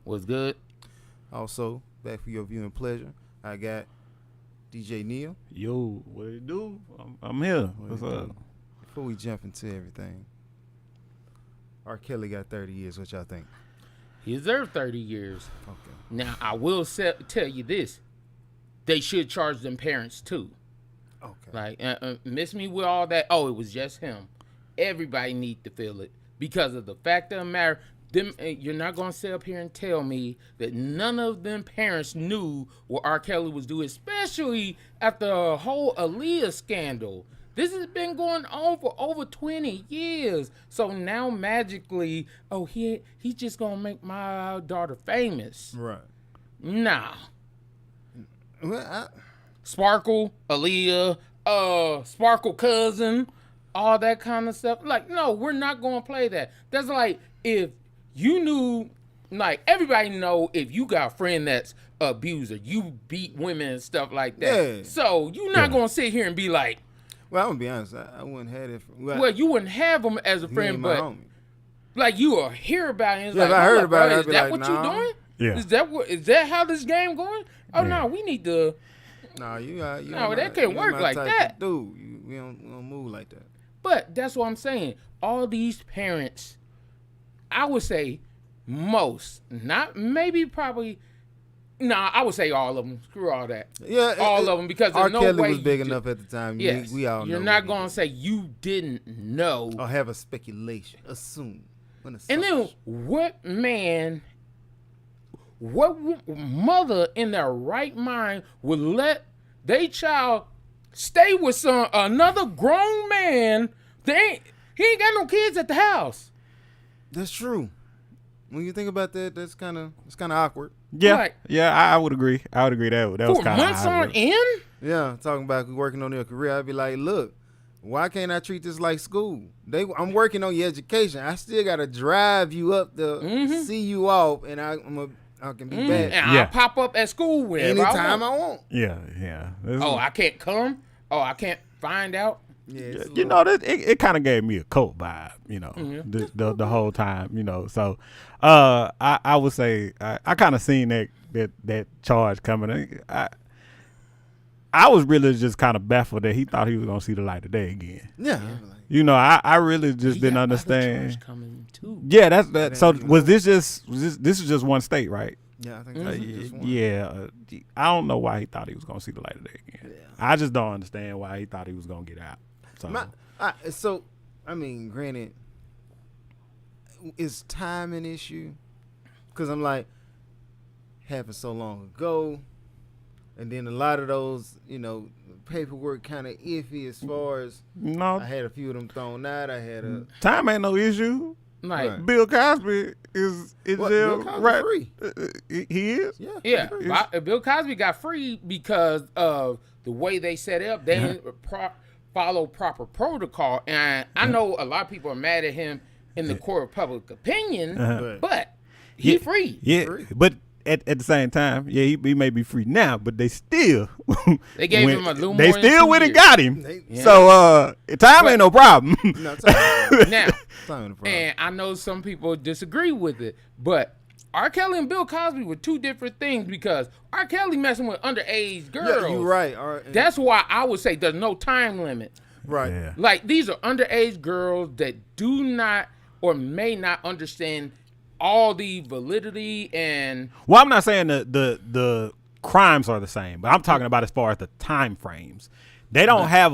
Was good. Also, back for your viewing pleasure, I got DJ Neil. Yo, what it do? I'm here. What's up? Before we jump into everything, R. Kelly got 30 years. What y'all think? He deserved 30 years. Okay. Now, I will tell you this. They should charge them parents, too. Okay. Like, miss me with all that. Oh, it was just him. Everybody need to feel it. Because of the fact of the matter, you're not going to sit up here and tell me that none of them parents knew what R. Kelly was doing, especially after the whole Aaliyah scandal. This has been going on for over 20 years. So now magically, he's just going to make my daughter famous. Right. Nah. Well, Sparkle, Aaliyah, Sparkle cousin, all that kind of stuff. Like, no, we're not going to play that. That's like if you knew, like, everybody know if you got a friend that's abuser, you beat women and stuff like that. Yeah. So you're not going to sit here and be like, well, I'm going to be honest. I wouldn't have it. Well, you wouldn't have him as a friend, but homie. Like you will hear about it. And it's Yeah, like, if I heard about it, I'd is be that like, what nah. you doing? Yeah. Is that how this game going? Oh no, we need to. No, you No, that can't work like that. Dude, we don't move like that. But that's what I'm saying. All these parents, I would say most, not maybe probably. Nah, I would say all of them. Screw all that. Yeah, all of them, because there's R. no Kelly way was big enough at the time. Yes, we all know. you're not gonna say you didn't know. Or have a speculation, assume. And then what mother in their right mind would let their child stay with another grown man? He ain't got no kids at the house. That's true. When you think about that, it's kind of awkward. Yeah, Like, I would agree. That was for kind of months on end. Yeah, talking about working on their career, I'd be like, look, why can't I treat this like school? I'm working on your education. I still gotta drive you up to see you off, and I can be back And I'll pop up at school whenever anytime I want. Yeah. Oh, I can't come. Oh, I can't find out. Yeah, You know, it kind of gave me a cult vibe, you know, the whole time, you know. So, I would say I kind of seen that charge coming. I was really just kind of baffled that he thought he was gonna see the light of day again. Yeah. You know, I really just didn't got other understand. charge coming too. Yeah, that's that. So this is just one state, right? Yeah, I think that's just one. Yeah, I don't know why he thought he was gonna see the light of day again. Yeah. I just don't understand why he thought he was gonna get out. So, I mean, granted, is time an issue? Because I'm like, happened so long ago, and then a lot of those, paperwork kind of iffy as far as no, I had a few of them thrown out. I had time ain't no issue. Like, Right. Bill Cosby is Bill jail, Cosby right? free. He is. Yeah. yeah, free. Bill Cosby got free because of the way they set it up. They didn't follow proper protocol, and I know a lot of people are mad at him in the court of public opinion, but he free. Yeah, Free. but at the same time, yeah, he may be free now, but they still They gave him a little They more than still 2 went and years. got him. Yeah. So time ain't no problem. No, time Now, ain't a problem. and I know some people disagree with it, but R. Kelly and Bill Cosby were two different things because R. Kelly messing with underage girls. Yeah, you're right. All right. That's why I would say there's no time limit. right. Yeah. Like, these are underage girls that do not or may not understand all the validity and Well, I'm not saying the crimes are the same, but I'm talking about as far as the time frames. They don't have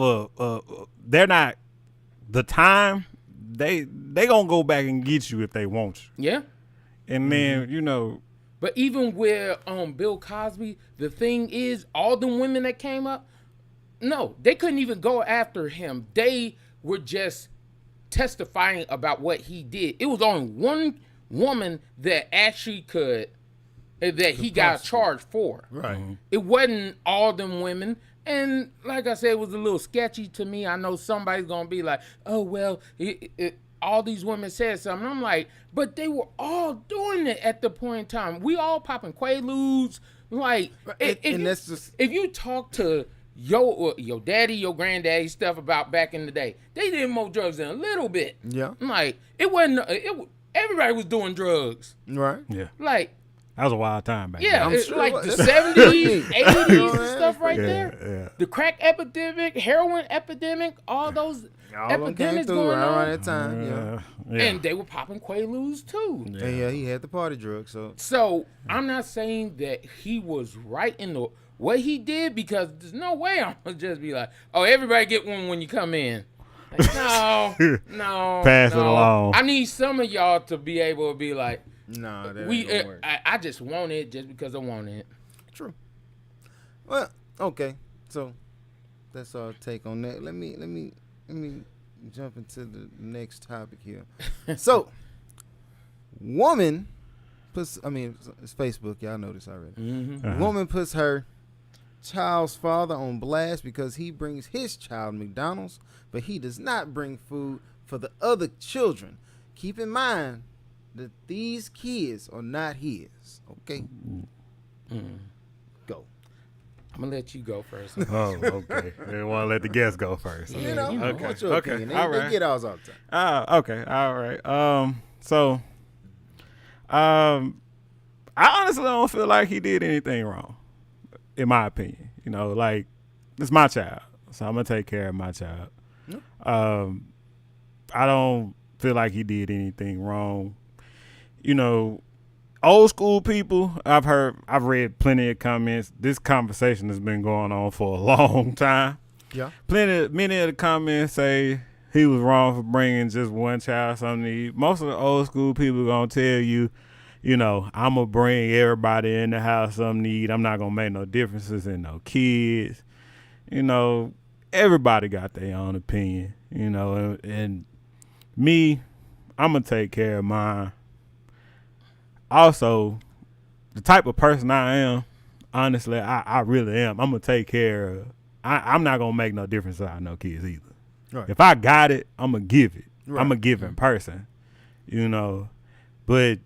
they're not the time. They gonna go back and get you if they want you, yeah. and then But even with Bill Cosby, the thing is, all the women that came up, no, they couldn't even go after him. They were just testifying about what he did. It was only one woman that actually that he got charged for. Right. It wasn't all them women. And like I said, it was a little sketchy to me. I know somebody's going to be like, oh, well, all these women said something. I'm like, but they were all doing it at the point in time. We all popping Quaaludes. Like, if you talk to your daddy, your granddaddy stuff about back in the day, they did more drugs than a little bit. Yeah. I'm like, it wasn't, everybody was doing drugs. Right. yeah. Like, That was a wild time back Yeah, then. it's sure like it the was. 70s, 80s and stuff right Yeah, there. yeah. The crack epidemic, heroin epidemic, all those All them came epidemics through going right around on. that time. Yeah. Yeah. And they were popping Quaaludes too. Yeah. And yeah, he had the party drug. So So I'm not saying that he was right in the what he did, because there's no way I'm gonna just be like, oh, everybody get one when you come in. Like, no. Pass it along. I need some of y'all to be able to be like, nah, that ain't gonna work. I just want it just because I want it. True. Well, okay. So that's our take on that. Let me jump into the next topic here. So, woman puts. I mean, it's Facebook. Y'all know this already. Mm-hmm. Woman puts her child's father on blast because he brings his child McDonald's, but he does not bring food for the other children. Keep in mind that these kids are not his. Okay. Go. I'm gonna let you go first. Oh, okay. They want to let the guests go first. You know, Okay. what's your opinion? They, All they right. get ours all the time. Okay. All right. So, I honestly don't feel like he did anything wrong, in my opinion. You know, like, it's my child, so I'm gonna take care of my child. I don't feel like he did anything wrong. You know, old school people, I've read plenty of comments. This conversation has been going on for a long time. Yeah. Many of the comments say he was wrong for bringing just one child something to eat. Most of the old school people gonna tell you, you know, I'm gonna bring everybody in the house something to eat. I'm not gonna make no differences in no kids. You know, everybody got their own opinion. You know, and me, I'm gonna take care of mine. Also, the type of person I am, honestly, I really am. I'm gonna take care of. I'm not gonna make no difference without no kids either. Right. If I got it, I'm gonna give it. Right. I'm a giving person, you know. But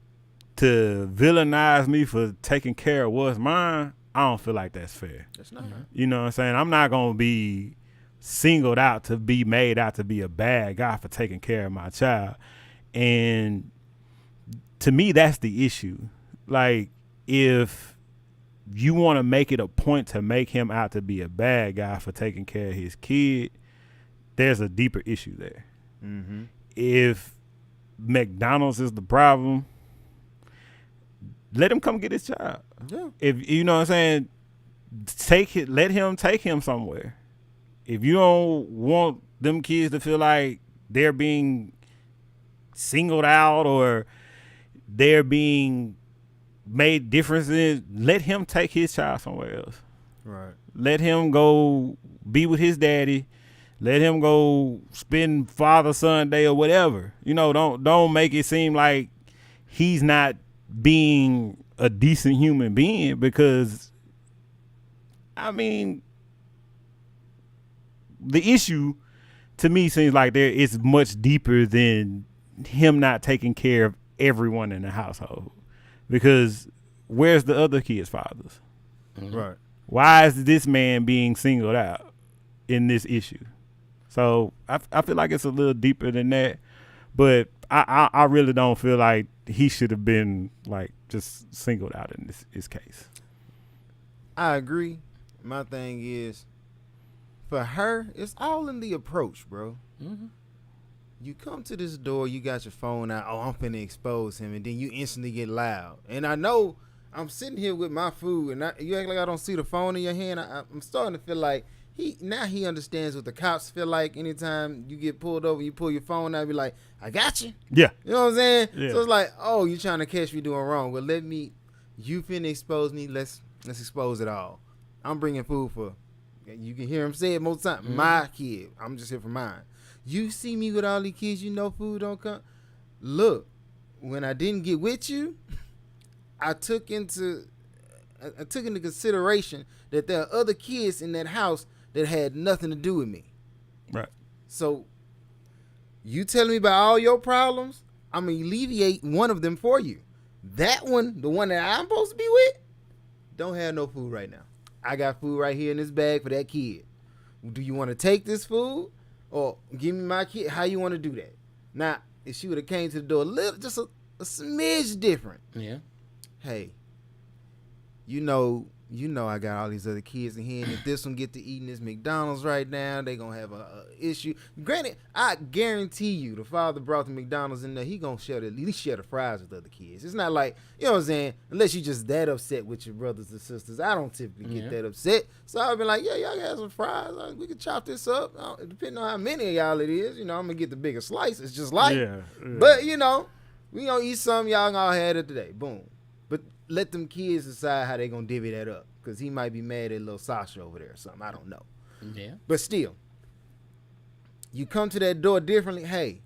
to villainize me for taking care of what's mine, I don't feel like that's fair. That's not. You know what I'm saying? I'm not gonna be singled out to be made out to be a bad guy for taking care of my child. And to me, that's the issue. Like, if you want to make it a point to make him out to be a bad guy for taking care of his kid, there's a deeper issue there. Mm-hmm. If McDonald's is the problem, let him come get his child. Yeah. If you know what I'm saying, let him take him somewhere. If you don't want them kids to feel like they're being singled out or they're being made differences, let him take his child somewhere else. Right. Let him go be with his daddy. Let him go spend Father-Son Day or whatever. You know, don't make it seem like he's not being a decent human being, because, I mean, the issue to me seems like it's much deeper than him not taking care of everyone in the household. Because where's the other kids' fathers? Mm-hmm. Right. Why is this man being singled out in this issue? So I feel like it's a little deeper than that, but I really don't feel like he should have been like just singled out in this case. I agree. My thing is, for her, it's all in the approach, bro. Mm-hmm. You come to this door, you got your phone out. Oh, I'm finna expose him, and then you instantly get loud. And I know I'm sitting here with my food, and you act like I don't see the phone in your hand. I'm starting to feel like he understands what the cops feel like. Anytime you get pulled over, you pull your phone out, be like, I got you. Yeah. You know what I'm saying? Yeah. So it's like, oh, you trying to catch me doing wrong. Well, you finna expose me. Let's expose it all. I'm bringing food for, you can hear him say it most times, my kid. I'm just here for mine. You see me with all these kids, you know food don't come. Look, when I didn't get with you, I took into consideration that there are other kids in that house that had nothing to do with me. Right. So you telling me about all your problems, I'm going to alleviate one of them for you. That one, the one that I'm supposed to be with, don't have no food right now. I got food right here in this bag for that kid. Do you want to take this food or give me my kid? How you want to do that? Now, if she would have came to the door just a smidge different. Yeah. Hey, I got all these other kids in here, and if this one get to eating this McDonald's right now, they gonna have a issue. Granted, I guarantee you, the father brought the McDonald's in there, he gonna at least share the fries with other kids. It's not like, you know what I'm saying, unless you just that upset with your brothers and sisters. I don't typically get that upset, so I'll be like, yeah, y'all got some fries. We can chop this up. Depending on how many of y'all it is, I'm gonna get the bigger slice. It's just like, but we gonna eat some. Y'all gonna have it today. Boom. But let them kids decide how they gonna divvy that up, because he might be mad at little Sasha over there or something. I don't know. Yeah. But still, you come to that door differently. Hey,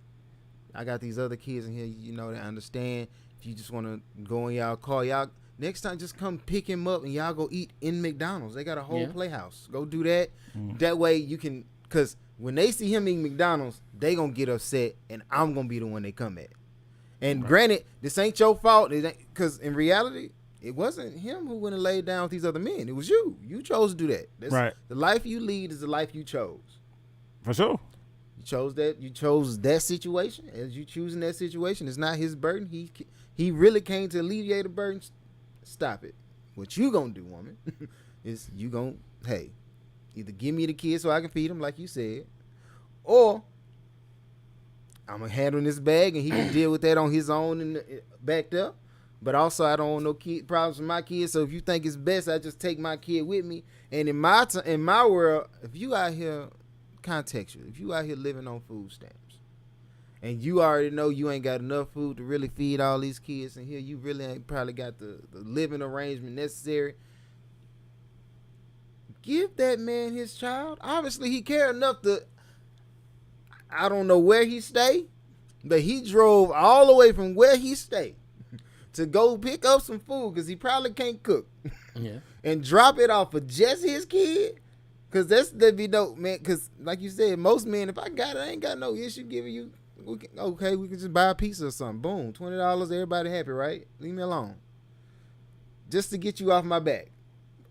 I got these other kids in here. They understand. If you just want to go in y'all car, y'all next time just come pick him up and y'all go eat in McDonald's. They got a whole playhouse. Go do that. That way you can, because when they see him eating McDonald's, they gonna get upset, and I'm gonna be the one they come at. And granted, this ain't your fault, because in reality, it wasn't him who went and laid down with these other men. It was you. You chose to do that. Right. The life you lead is the life you chose. For sure. You chose that. You chose that situation. As you choosing that situation, it's not his burden. He really came to alleviate the burden. Stop it. What you gonna do, woman, is you gonna, hey, either give me the kids so I can feed them, like you said, or I'm gonna handle this bag and he can deal with that on his own and backed up. But also, I don't want no problems with my kids. So if you think it's best, I just take my kid with me. And in my world, if you out here, contextual, if you out here living on food stamps, and you already know you ain't got enough food to really feed all these kids, and here you really ain't probably got the living arrangement necessary, give that man his child. Obviously, he cared enough to. I don't know where he stayed, but he drove all the way from where he stayed to go pick up some food, because he probably can't cook. And drop it off for just his kid. Because that'd be dope, man. Because like you said, most men, if I got it, I ain't got no issue giving you. We can just buy a pizza or something. Boom, $20, everybody happy, right? Leave me alone. Just to get you off my back.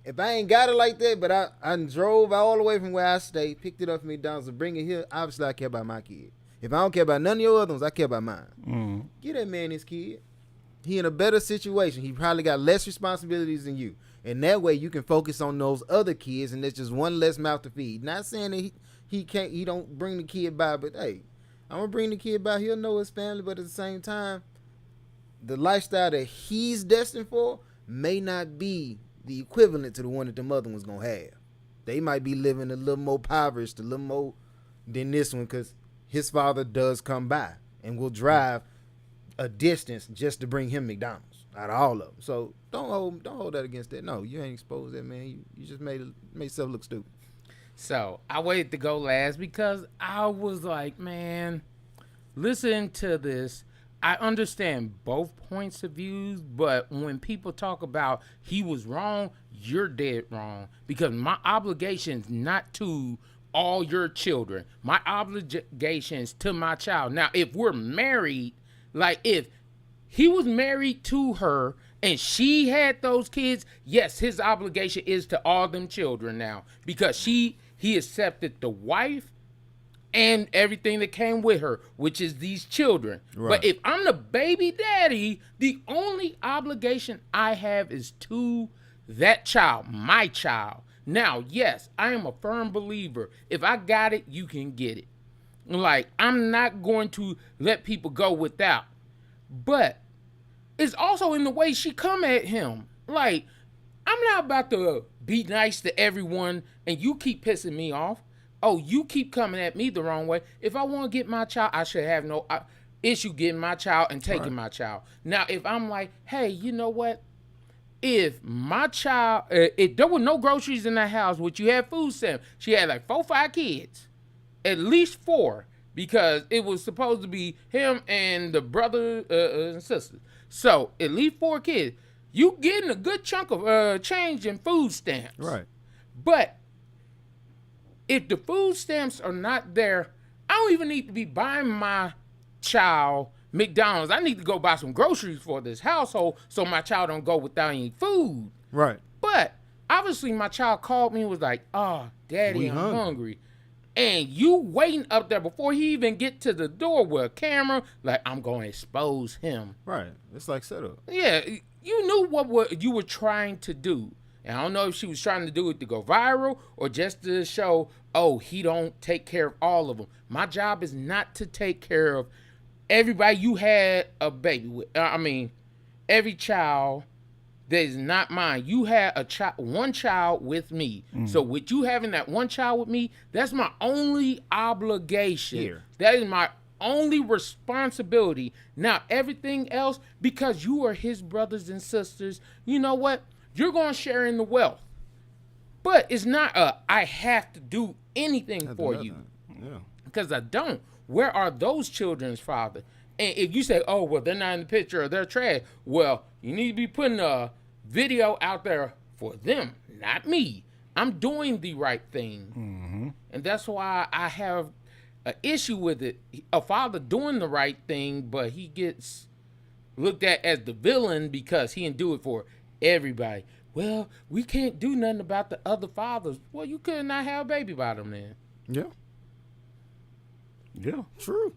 If I ain't got it like that, but I drove all the way from where I stayed, picked it up from McDonald's and bring it here, obviously I care about my kid. If I don't care about none of your other ones, I care about mine. Get that man his kid. He in a better situation. He probably got less responsibilities than you. And that way you can focus on those other kids, and there's just one less mouth to feed. Not saying that he don't bring the kid by, but hey, I'm gonna bring the kid by. He'll know his family, but at the same time, the lifestyle that he's destined for may not be the equivalent to the one that the mother was gonna have. They might be living a little more impoverished, a little more than this one, because his father does come by and will drive a distance just to bring him McDonald's out of all of them. So don't hold that against that. No, you ain't exposed that, man. You just made yourself look stupid. So I waited to go last because I was like, man, listen to this. I understand both points of views, but when people talk about he was wrong, you're dead wrong, because my obligation is not to all your children. My obligation is to my child. Now, if we're married, like if he was married to her and she had those kids, yes, his obligation is to all them children now, because he accepted the wife and everything that came with her, which is these children. Right. But if I'm the baby daddy, the only obligation I have is to that child, my child. Now, yes, I am a firm believer. If I got it, you can get it. Like, I'm not going to let people go without. But it's also in the way she come at him. Like, I'm not about to be nice to everyone and you keep pissing me off. Oh, you keep coming at me the wrong way. If I want to get my child, I should have no issue getting my child and taking my child. Now, if I'm like, hey, you know what? If my child, if there were no groceries in that house, would you have food stamps? She had like 4 or 5 kids, at least 4, because it was supposed to be him and the brother and sister. So at least 4 kids. You getting a good chunk of change in food stamps. Right. But if the food stamps are not there, I don't even need to be buying my child McDonald's. I need to go buy some groceries for this household so my child don't go without any food. Right. But obviously my child called me and was like, oh, Daddy, I'm hungry. And you waiting up there before he even get to the door with a camera, like, I'm going to expose him. Right. It's like setup. Yeah. you knew what you were trying to do. And I don't know if she was trying to do it to go viral or just to show, oh, he don't take care of all of them. My job is not to take care of everybody you had a baby with. Every child that is not mine. You had one child with me. So with you having that one child with me, that's my only obligation. Here. That is my only responsibility. Now, everything else, because you are his brothers and sisters, you know what? You're going to share in the wealth. But it's not I have to do anything for you. Yeah. Because I don't. Where are those children's father? And if you say, oh, well, they're not in the picture or they're trash, well, you need to be putting a video out there for them, not me. I'm doing the right thing. Mm-hmm. And that's why I have an issue with it. A father doing the right thing, but he gets looked at as the villain because he didn't do it for everybody. Well, we can't do nothing about the other fathers. Well, you could not have a baby by them then. Yeah. Yeah. True.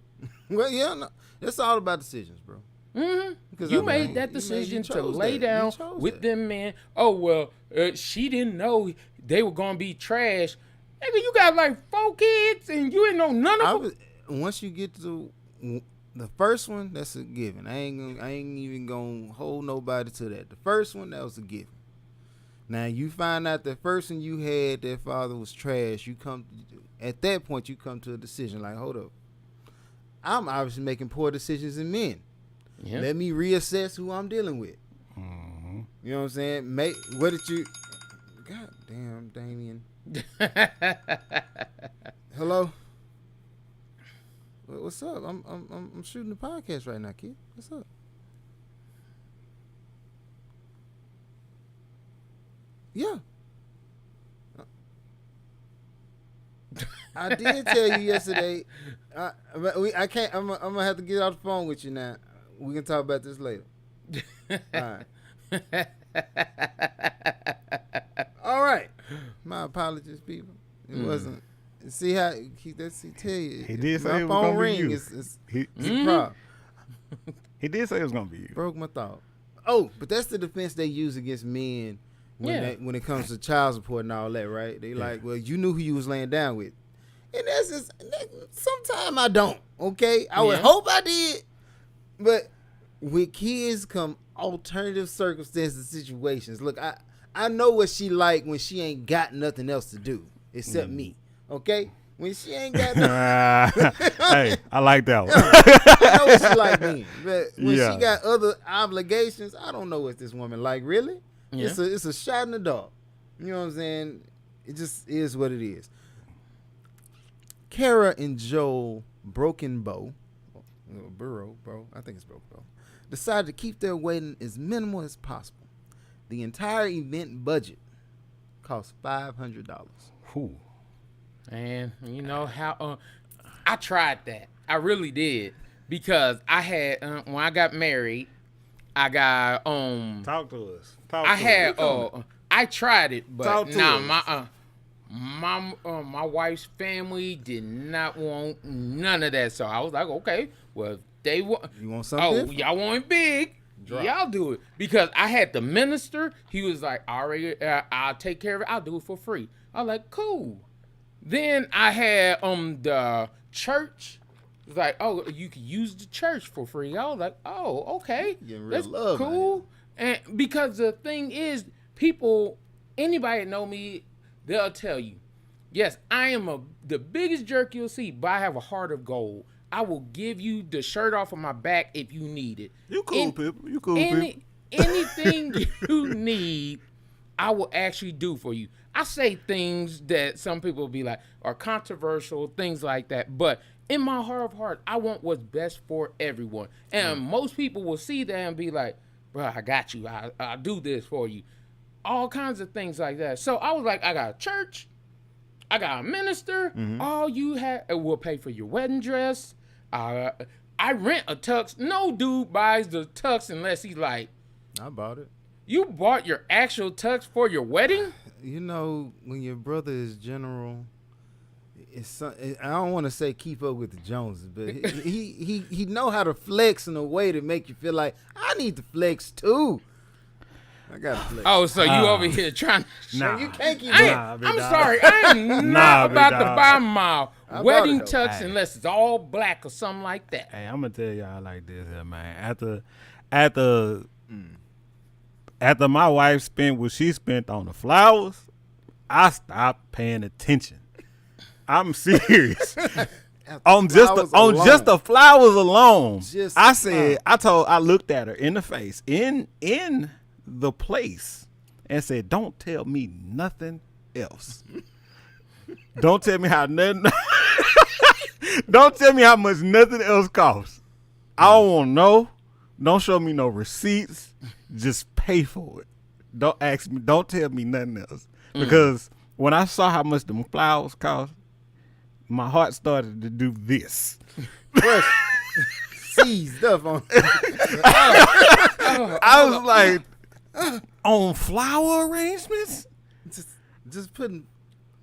Well, yeah, no, it's all about decisions, bro. Mm-hmm. Because You made that decision to lay down with them men. Oh, well, she didn't know they were going to be trash. Nigga, you got like 4 kids and you ain't know none of them. Once you get to the first one, that's a given. I ain't even gonna hold nobody to that. The first one, that was a given. Now you find out the first one you had, that father was trash. At that point, you come to a decision like, hold up, I'm obviously making poor decisions in men. Yeah. Let me reassess who I'm dealing with. Mm-hmm. You know what I'm saying? What did you? God damn, Damien. Hello. What's up? I'm shooting the podcast right now, kid. What's up? Yeah. I did tell you yesterday. I can't. I'm gonna have to get off the phone with you now. We can talk about this later. All right. All right. My apologies, people. It wasn't. See how he tell you. He did say my it was phone gonna ring. be you. It's a problem. He did say it was gonna be you. Broke my thought. Oh, but that's the defense they use against men when it comes to child support and all that, right? They like, well, you knew who you was laying down with. And that's just, sometimes I don't, okay? I would hope I did. But with kids come alternative circumstances, situations. Look, I know what she like when she ain't got nothing else to do except me, okay? When she ain't got nothing. Hey, I like that one. I know what she like me. But when she got other obligations, I don't know what this woman like, really. Yeah. It's a shot in the dark. You know what I'm saying? It just is what it is. Kiara and Joel Brokenbrough, I think it's Brokenbrough, decided to keep their wedding as minimal as possible. The entire event budget cost $500. Ooh. And you know how I tried that. I really did, because I had when I got married, I got Talk to us. I tried it, but my wife's family did not want none of that. So I was like, okay, well, if they want, you want something? Y'all want it big? Drop. Y'all do it, because I had the minister. He was like, I'll take care of it. I'll do it for free. I was like, cool. Then I had the church. It was like, oh, you can use the church for free. I was like, oh, okay, that's cool. And because the thing is, anybody that know me, they'll tell you, yes, I am the biggest jerk you'll see, but I have a heart of gold. I will give you the shirt off of my back if you need it. You cool people. You cool people. Anything you need, I will actually do for you. I say things that some people will be like are controversial, things like that. But in my heart of hearts, I want what's best for everyone. And most people will see that and be like, bro, I got you. I'll do this for you. All kinds of things like that. So I was like, I got a church. I got a minister. Mm-hmm. All you have will pay for your wedding dress. I rent a tux. No dude buys the tux unless he's like, I bought it. You bought your actual tux for your wedding? You know, when your brother is general, I don't want to say keep up with the Joneses, but he know how to flex in a way to make you feel like I need to flex too. I got to flex. Oh, so you over here trying to... Nah. You can't keep I'm sorry. I am not big about to dog. buy my I wedding bought it, though. tux Hey. unless it's all black or something like that. Hey, I'm gonna tell y'all like this here, man. After my wife spent what she spent on the flowers, I stopped paying attention. I'm serious. on just the flowers alone. I looked at her in the face in the place and said, "Don't tell me nothing else. Don't tell me how nothing. Don't tell me how much nothing else costs. I don't want to know. Don't show me no receipts. Just pay for it. Don't ask me. Don't tell me nothing else. Because when I saw how much the flowers cost, my heart started to do this. Seized up on. I was like, on flower arrangements? Just putting.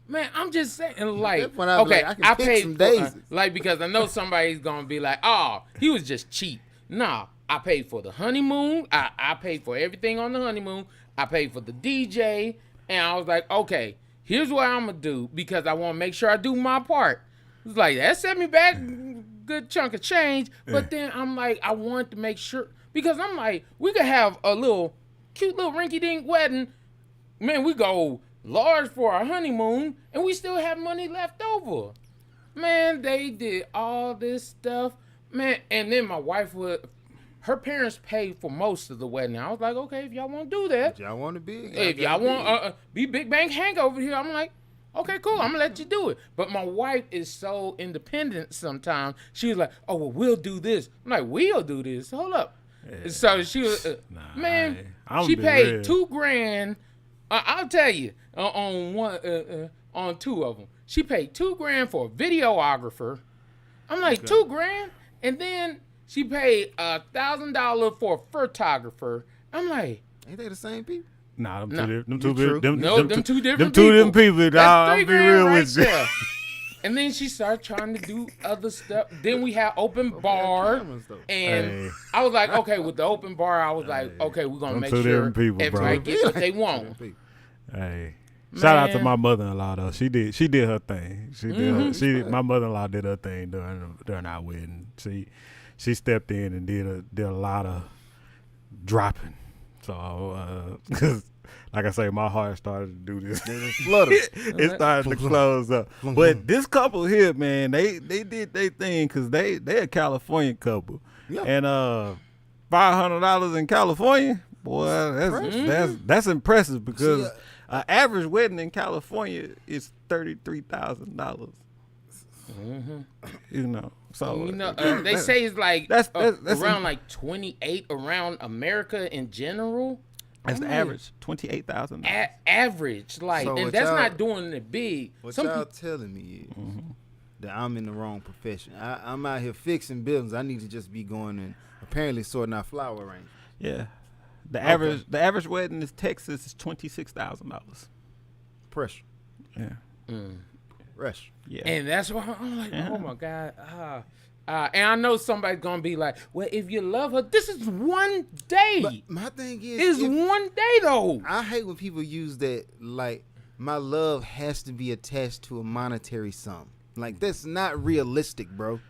Man, I'm just saying, like, That's when I be okay, like, I can I pick paid some for, daisies. like, because I know somebody's gonna be like, oh, he was just cheap. Nah, I paid for the honeymoon. I paid for everything on the honeymoon. I paid for the DJ, and I was like, okay, here's what I'm gonna do because I want to make sure I do my part. It's like that set me back a good chunk of change, but then I'm like, I want to make sure because I'm like, we could have a cute little rinky-dink wedding. Man, we go large for our honeymoon, and we still have money left over. Man, they did all this stuff, man, and then my wife her parents paid for most of the wedding. I was like, okay, if y'all want to do that, Y'all want to be? if y'all want be Big Bang Hank over here, I'm like, okay, cool, I'm gonna let you do it. But my wife is so independent sometimes. She was like, oh, well, we'll do this. I'm like, we'll do this. Hold up. Yeah. So she was, she paid $2,000. I'll tell you, on two of them. She paid $2,000 for a videographer. I'm like, $2,000? And then she paid $1,000 for a photographer. I'm like, ain't they the same people? Nah, them two different people. That's I'll be real right with you. there. And then she started trying to do other stuff. Then we had open bar, and I was like, okay, with the open bar, I was like, okay, we're gonna make sure everybody gets what they want. Hey, shout out to my mother-in-law though. She did her thing. My mother-in-law did her thing during our wedding. She stepped in and did a lot of dropping. So, because like I say, my heart started to do this. It started to close up. But this couple here, man, they did their thing because they a California couple. Yeah. And $500 in California, boy, that's impressive because an average wedding in California is $33,000. Mm-hmm. You know, so they say it's like that's around like 28 around America in general. That's the average, $28,000. Average, like, so and that's not doing it big. What y'all telling me is that I'm in the wrong profession. I'm out here fixing buildings. I need to just be going and apparently sorting out flower arrangements. Yeah, the average wedding in Texas is $26,000. Pressure. Yeah. Rush. Yeah. And that's why I'm like, oh my God. And I know somebody's gonna be like, well, if you love her, this is one day. But my thing is, it's one day though. I hate when people use that, like, my love has to be attached to a monetary sum. Like, that's not realistic, bro.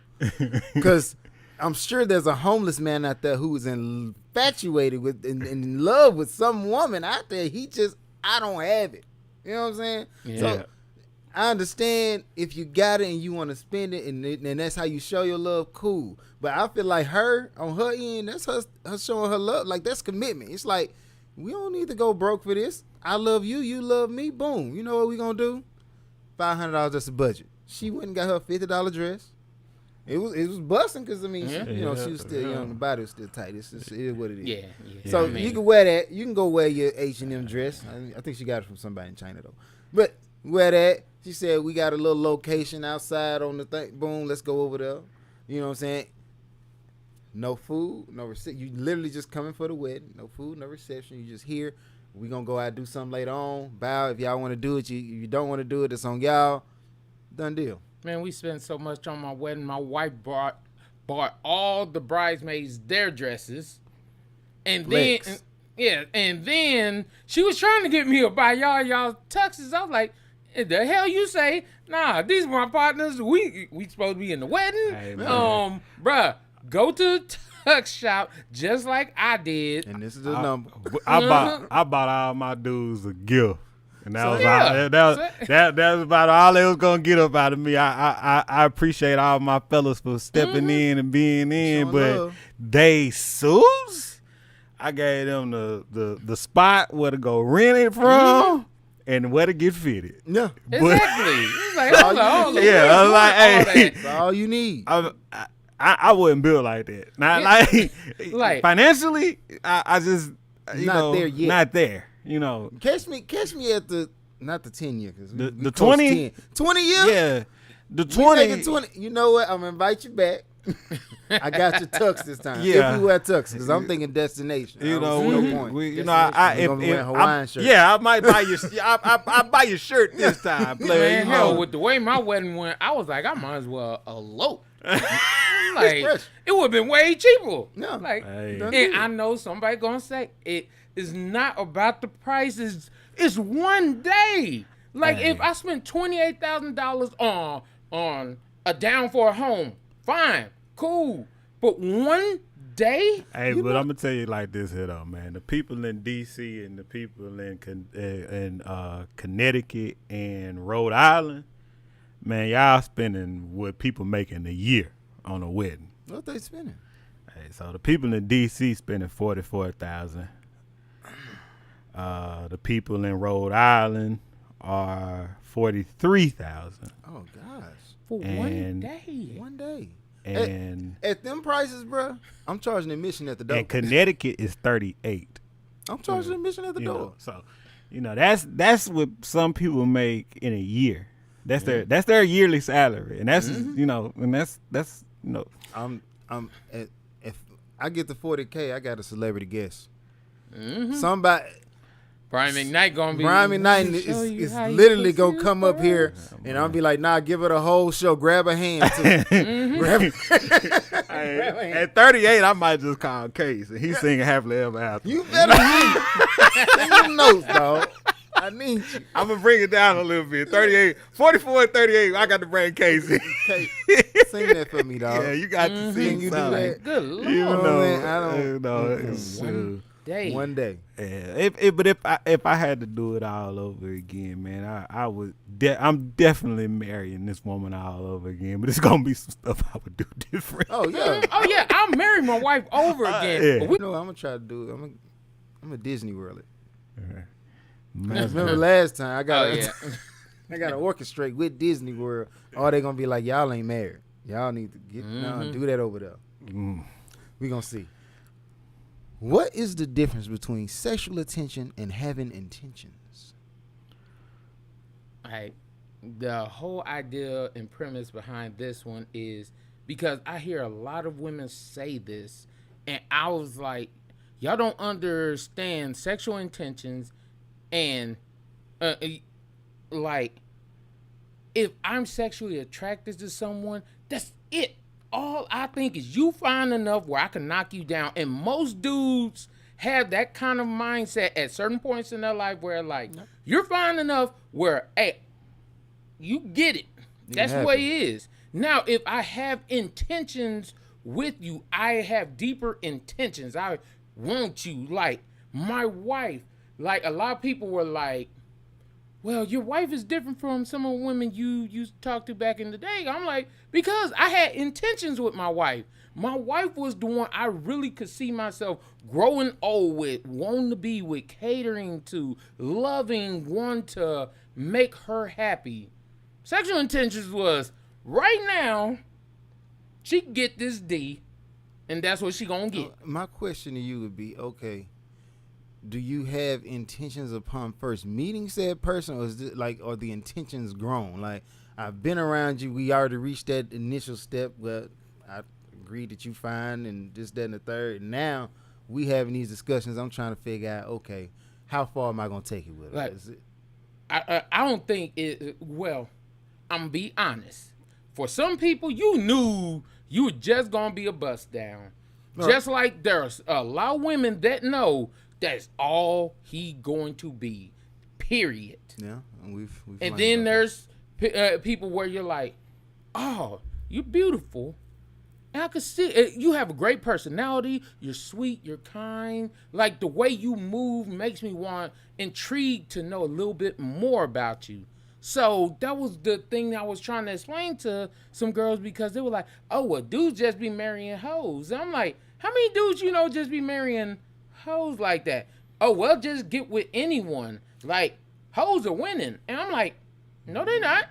Because I'm sure there's a homeless man out there who is infatuated with and in love with some woman out there. I don't have it. You know what I'm saying? Yeah. So, I understand if you got it and you want to spend it and that's how you show your love, cool. But I feel like her, on her end, that's her showing her love. Like, that's commitment. It's like, we don't need to go broke for this. I love you, you love me, boom. You know what we going to do? $500, that's a budget. She went and got her a $50 dress. It was busting because, I mean, she was still young. The body was still tight. It is what it is. Yeah. So you can wear that. You can go wear your H&M dress. I think she got it from somebody in China, though. But wear that. She said, we got a little location outside on the thing. Boom, let's go over there. You know what I'm saying? No food, no reception. You literally just coming for the wedding. No food, no reception. You just here. We going to go out and do something later on. Bow. If y'all want to do it. If you don't want to do it, it's on y'all. Done deal. Man, we spent so much on my wedding. My wife bought all the bridesmaids their dresses. And Flex. then... Yeah, and then she was trying to get me to buy y'all tuxes. I was like, the hell you say? Nah, these are my partners. We supposed to be in the wedding. Hey, man. Bruh, go to the tux shop just like I did. And this is the number. I bought all my dudes a gift. And that was yeah. that was about all they was gonna get up out of me. I appreciate all my fellas for stepping in and being in, Showing but love. they suits, I gave them the spot where to go rent it from and where to get fitted. Yeah. Exactly. It's like, hold on. Yeah, I was like, hey. That's all you need. I wouldn't build like that. Not like financially, I just Not there yet. Not there. You know, Catch me at not the 10 year, because the 20? 20 year. yeah, the We 20. making 20. You know what? I'm gonna invite you back. I got your tux this time. Yeah. If we wear tux, because I'm thinking destination. You I know, don't see no point. you know, I We gonna be wearing if Hawaiian I'm, shirt. yeah, I might buy your, I buy your shirt this time, player. Man, you hell, know. with the way my wedding went, I was like, I might as well elope. Like, fresh. it would have been way cheaper. Yeah. Like, Hey. Done and deal. I know somebody gonna say it is not about the prices. It's one day. Like, Hey. if I spent $28,000 on a down for a home, fine, cool. But one day, Hey, but I'm gonna tell you like this here though, man. The people in D.C. and the people in Connecticut and Rhode Island, man, y'all spending what people make in a year on a wedding. What they spending? Hey, so the people in D.C. spending $44,000. The people in Rhode Island are $43,000. Oh gosh, for one And- day. one day. And At them prices, bro, I'm charging admission at the door. and Connecticut is 38. I'm charging admission at the You door. know, so you know that's what some people make in a year. That's their yearly salary, and that's you know, and that's you know. If I get to 40K, I got a celebrity guest. Somebody. Brian McKnight gonna be. Brian McKnight Let me show you is how you literally put gonna your come up here, and I'll be like, "Nah, give it a whole show. Grab a hand, too. Grab Hey, at 38, I might just call Case, and he's singing "Happily Ever After." You better sing your notes, dog. I need you. I'm gonna bring it down a little bit. 38, 44 and 38. I got to bring Casey. Okay, sing that for me, dog. Yeah, you got to sing. Can you do something. that? Good lord. You Oh, know, man, I don't- you know, it's, One day. One day. yeah. But if I had to do it all over again, man, I would. I'm definitely marrying this woman all over again. But it's gonna be some stuff I would do different. Oh yeah. Oh yeah, I'll marry my wife over again. yeah. But we, No, I'm gonna try to do it. I'm a Disney World it. Man, Remember last time I oh got yeah. I got to orchestrate with Disney World. Or they gonna be like, y'all ain't married. Y'all need to get do that over there. We gonna see. What is the difference between sexual attention and having intentions? Right. The whole idea and premise behind this one is because I hear a lot of women say this, and I was like, y'all don't understand sexual intentions, and like, if I'm sexually attracted to someone, that's it. All I think is you find enough where I can knock you down, and most dudes have that kind of mindset at certain points in their life where, like, you're fine enough where, hey, you get it. That's the way it is. Now, if I have intentions with you, I have deeper intentions. I want you. Like, my wife, like, a lot of people were like, well, your wife is different from some of the women you used to talk to back in the day. I'm like, because I had intentions with my wife. My wife was the one I really could see myself growing old with, wanting to be with, catering to, loving, wanting to make her happy. Sexual intentions was, right now, she can get this D, and that's what she gonna get. My question to you would be, okay, do you have intentions upon first meeting said person, or is it like, are the intentions grown? Like, I've been around you, we already reached that initial step where I agreed that you fine and this, that, and the third. And now we having these discussions. I'm trying to figure out, okay, how far am I gonna take it with? Like, Is it, I don't think it. Well, I'm gonna be honest. For some people, you knew you were just gonna be a bust down. Right. Just like there's a lot of women that know That's all he going to be. Period. Yeah, and we've and then there's people where you're like, oh, you're beautiful. And I can see you have a great personality. You're sweet. You're kind. Like the way you move makes me intrigued to know a little bit more about you. So that was the thing that I was trying to explain to some girls because they were like, oh, well, dudes just be marrying hoes. And I'm like, how many dudes you know just be marrying hoes like that? Oh, well, just get with anyone. Like, hoes are winning. And I'm like, no, they're not.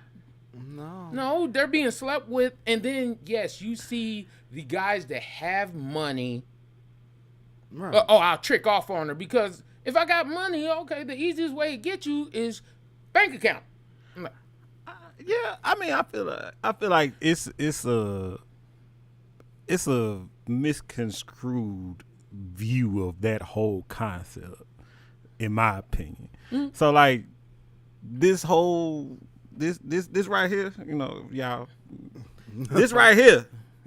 No, they're being slept with. And then, yes, you see the guys that have money. Right. I'll trick off on her because if I got money, okay, the easiest way to get you is bank account. Like, yeah, I mean, I feel like it's a misconstrued view of that whole concept, in my opinion. Mm. So like this right here, you know, y'all, this right here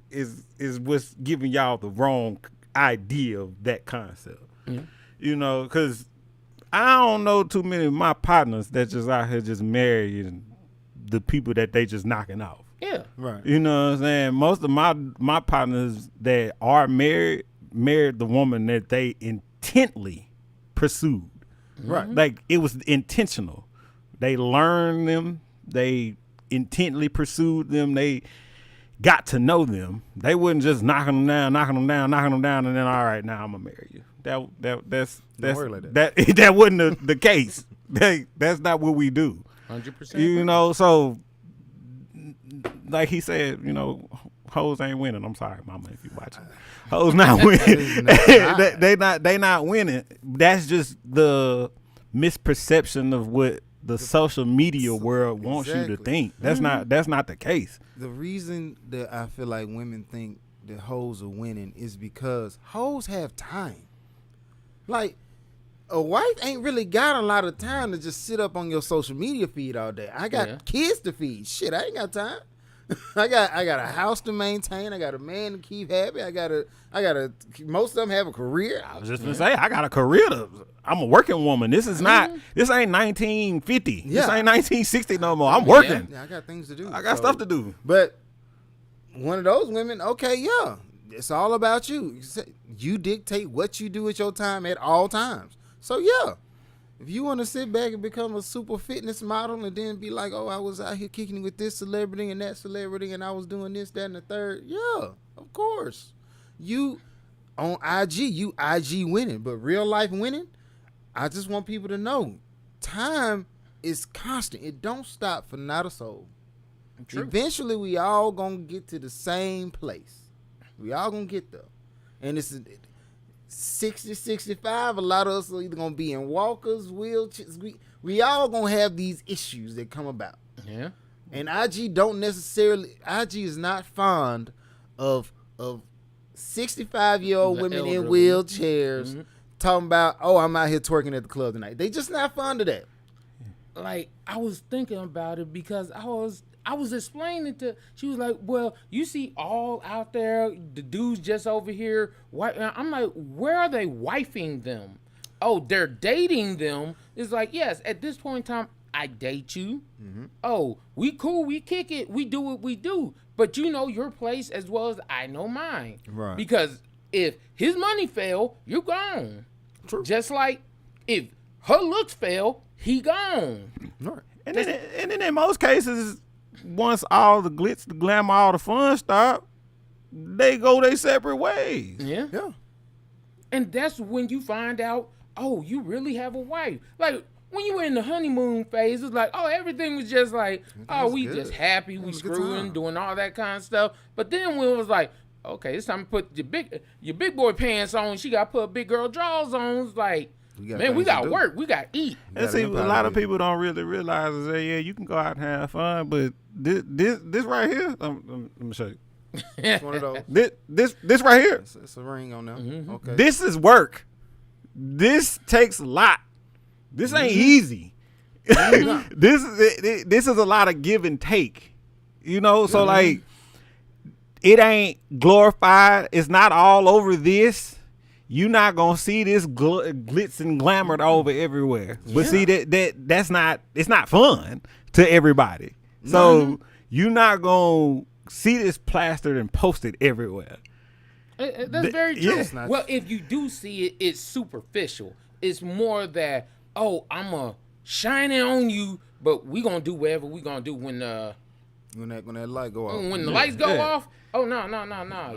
is what's giving y'all the wrong idea of that concept. Mm. You know, because I don't know too many of my partners that just out here just marrying the people that they just knocking off. Yeah. Right. You know what I'm saying? Most of my partners that are married the woman that they intently pursued. Right. Like it was intentional. They learned them. They intently pursued them. They got to know them. They wasn't just knocking them down, and then all right, now I'm gonna marry you. That's that wasn't the case. That's not what we do. 100%. You know, so like he said, you know, hoes ain't winning. I'm sorry, mama, if you watching. Hoes not winning. they not winning. That's just the misperception of what the social media world wants you to think. That's not the case. The reason that I feel like women think that hoes are winning is because hoes have time. Like, a wife ain't really got a lot of time to just sit up on your social media feed all day. I got kids to feed. Shit, I ain't got time. I got a house to maintain. I got a man to keep happy. I gotta. Most of them have a career. I was just gonna say I got a career. I'm a working woman. This is not. This ain't 1950. Yeah. This ain't 1960 no more. I'm working. Yeah, I got things to do. I got stuff to do. But one of those women, okay, yeah, it's all about you. You dictate what you do with your time at all times. So yeah. If you want to sit back and become a super fitness model and then be like, oh, I was out here kicking with this celebrity and that celebrity and I was doing this, that, and the third. Yeah, of course. You on IG, you IG winning, but real life winning, I just want people to know time is constant. It don't stop for not a soul. True. Eventually, we all going to get to the same place. We all going to get there. And it's 60, 65, a lot of us are either gonna be in walkers, wheelchairs. We all gonna have these issues that come about. Yeah. And IG is not fond of 65-year-old women in wheelchairs talking about, oh, I'm out here twerking at the club tonight. They just not fond of that. Like, I was thinking about it because I was explaining to, she was like, well, you see all out there, the dudes just over here. I'm like, where are they wifing them? Oh, they're dating them. It's like, yes, at this point in time, I date you. Mm-hmm. Oh, we cool, we kick it, we do what we do. But you know your place as well as I know mine. Right. Because if his money fail, you're gone. True. Just like if her looks fail, he gone. Right. And then in most cases, once all the glitz, the glamour, all the fun stop, they go their separate ways. Yeah. Yeah. And that's when you find out, oh, you really have a wife. Like, when you were in the honeymoon phase, it's like, oh, everything was just like, oh, we just happy, we screwing, doing all that kind of stuff. But then when it was like, okay, it's time to put your big boy pants on, she got to put big girl drawers on. It's like, man, we got work, we got to eat. And see, a lot of people don't really realize is that, yeah, you can go out and have fun, but this right here, let me show you. It's one of those. This right here. It's a ring on there. Mm-hmm. Okay. This is work. This takes a lot. This ain't easy. This is a lot of give and take. You know, so like it ain't glorified. It's not all over this. you're not gonna see this glitz and glamored over everywhere. But see that's not, it's not fun to everybody. So you're not gonna see this plastered and posted everywhere. That's very true. Yeah. Well, if you do see it, it's superficial. It's more that, oh, I'm going to shine it on you, but we going to do whatever we going to do when that light go off. When the lights go off, oh, no.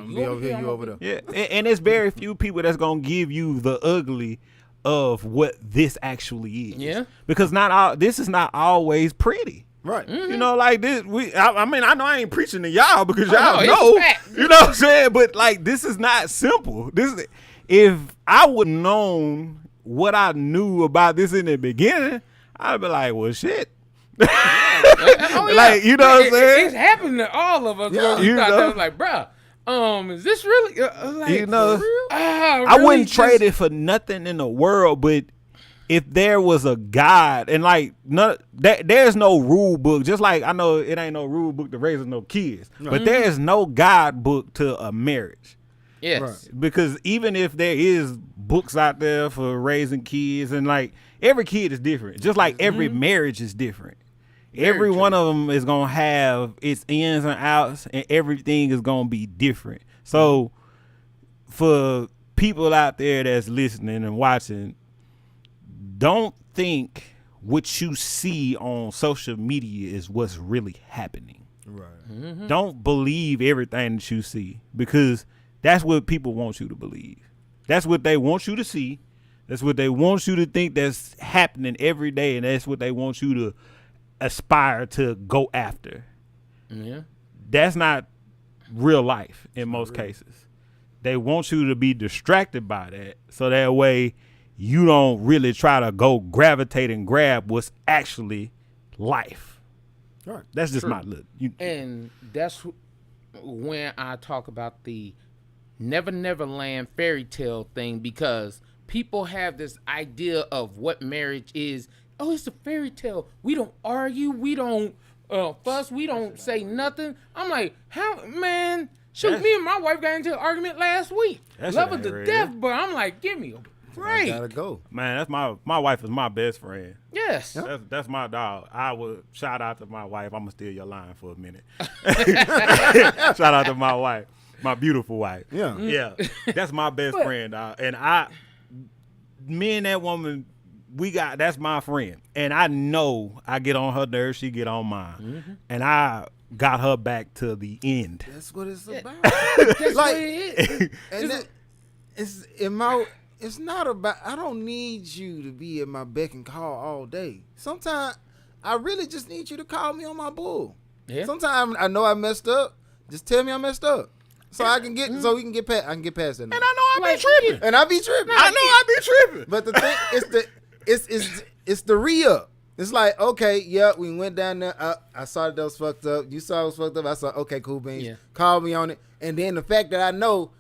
You over here, you over there. Yeah, and it's very few people that's going to give you the ugly of what this actually is. Yeah. Because this is not always pretty. Right. Mm-hmm. You know, like this, I mean, I know I ain't preaching to y'all because y'all no, know, it's a fact. you know what I'm saying? But like, this is not simple. If I would have known what I knew about this in the beginning, I'd be like, well, shit. Oh, yeah. Like, you know what I'm saying? It's happened to all of us. Yeah. You You thought know? that was like, bruh, is this really, like, You know, for real? I Really wouldn't just- trade it for nothing in the world, but if there was a guide and like there's no rule book, just like I know it ain't no rule book to raising no kids, but there's no guidebook to a marriage. Yes. Right. Because even if there is books out there for raising kids, and like every kid is different, just like every marriage is different. Every one of them is gonna have its ins and outs, and everything is gonna be different. So for people out there that's listening and watching, don't think what you see on social media is what's really happening. Right. Don't believe everything that you see, because that's what people want you to believe. That's what they want you to see. That's what they want you to think that's happening every day, and that's what they want you to aspire to go after. Yeah. That's not real life in most cases. They want you to be distracted by that, so that way you don't really try to go gravitate and grab what's actually life. Right. That's just my look. And that's when I talk about the Never Land fairy tale thing, because people have this idea of what marriage is. Oh, it's a fairy tale. We don't argue. We don't fuss. We don't say nothing. I'm like, how, man? Shoot, me and my wife got into an argument last week. That Love shit her to ain't death, real. but I'm like, give me a I break. gotta go. Man, that's my wife is my best friend. Yes. That's my dog. I would shout out to my wife. I'm gonna steal your line for a minute. Shout out to my wife, my beautiful wife. Yeah. Yeah, that's my best friend, dog. And me and that woman, that's my friend. And I know I get on her nerves, she get on mine. And I got her back to the end. That's what it's about. That's Like- what it is. And it's not about, I don't need you to be at my beck and call all day. Sometimes I really just need you to call me on my bull. Yeah. Sometimes I know I messed up. Just tell me I messed up. So I can get so we can get past I can get past that. And I know I be tripping. And I be tripping. I know I be tripping. But the thing it's the re-up. It's like, okay, yeah, we went down there. I saw that was fucked up. You saw it was fucked up. I saw, okay, cool beans. Yeah. Call me on it. And then the fact that I know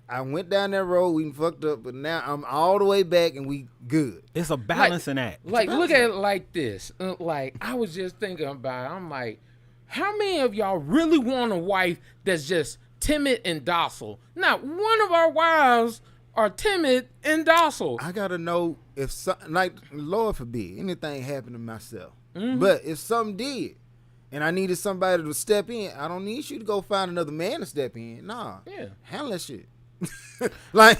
I went down that road, we fucked up, but now I'm all the way back and we good. It's a balancing act. Like, look at it like this. Like, I was just thinking about it. I'm like, how many of y'all really want a wife that's just timid and docile? Not one of our wives are timid and docile. I gotta know if something, like, Lord forbid, anything happened to myself. But if something did, and I needed somebody to step in, I don't need you to go find another man to step in. Nah. Yeah. Handle that shit. Like,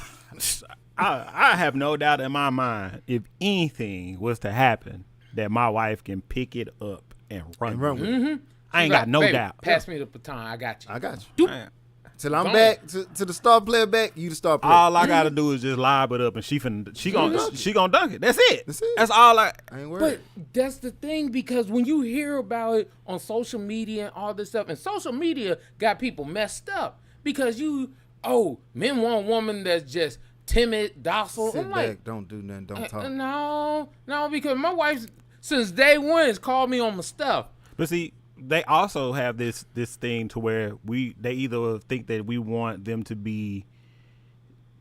I have no doubt in my mind, if anything was to happen, that my wife can pick it up and run with it. I ain't got no Baby, doubt. pass me the baton. I got you. I got you. Man, Till I'm Gone. back to the star player back, you the star player. all I gotta do is just live it up, and she gonna dunk it. That's it. That's it. That's all I. I ain't But worried. that's the thing, because when you hear about it on social media and all this stuff, and social media got people messed up because men want a woman that's just timid, docile. Sit I'm back, like, don't do nothing, don't talk. no, because my wife since day one has called me on my stuff. But see, they also have this thing to where they either think that we want them to be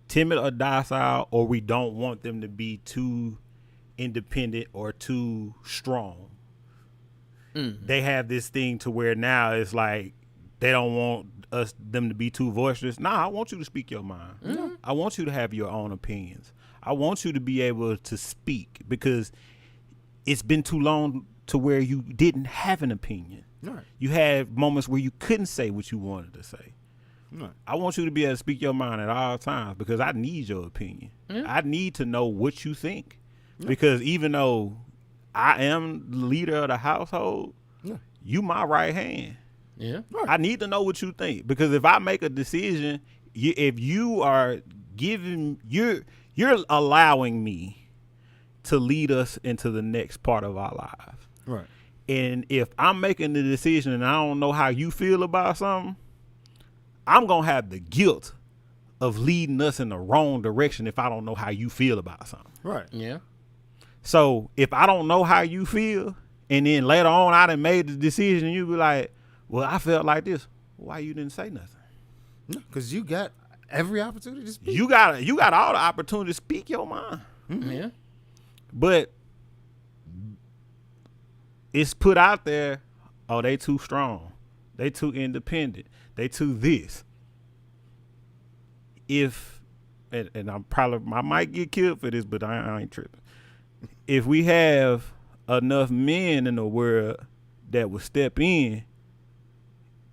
timid or docile, or we don't want them to be too independent or too strong. They have this thing to where now it's like they don't want them to be too boisterous. Nah, I want you to speak your mind. Mm-hmm. I want you to have your own opinions. I want you to be able to speak because it's been too long to where you didn't have an opinion. Right. You had moments where you couldn't say what you wanted to say. Right. I want you to be able to speak your mind at all times because I need your opinion. Mm-hmm. I need to know what you think because even though I am the leader of the household, you my right hand. Yeah. Right. I need to know what you think because if I make a decision, if you are giving, you're allowing me to lead us into the next part of our lives. Right. And if I'm making the decision and I don't know how you feel about something, I'm going to have the guilt of leading us in the wrong direction if I don't know how you feel about something. Right. Yeah. So if I don't know how you feel and then later on I done made the decision, you be like, well, I felt like this. Why you didn't say nothing? No, because you got every opportunity to speak. You got all the opportunity to speak your mind. Mm-hmm. Yeah. But it's put out there, oh, they too strong. They too independent. They too this. And I might get killed for this, but I ain't tripping. If we have enough men in the world that will step in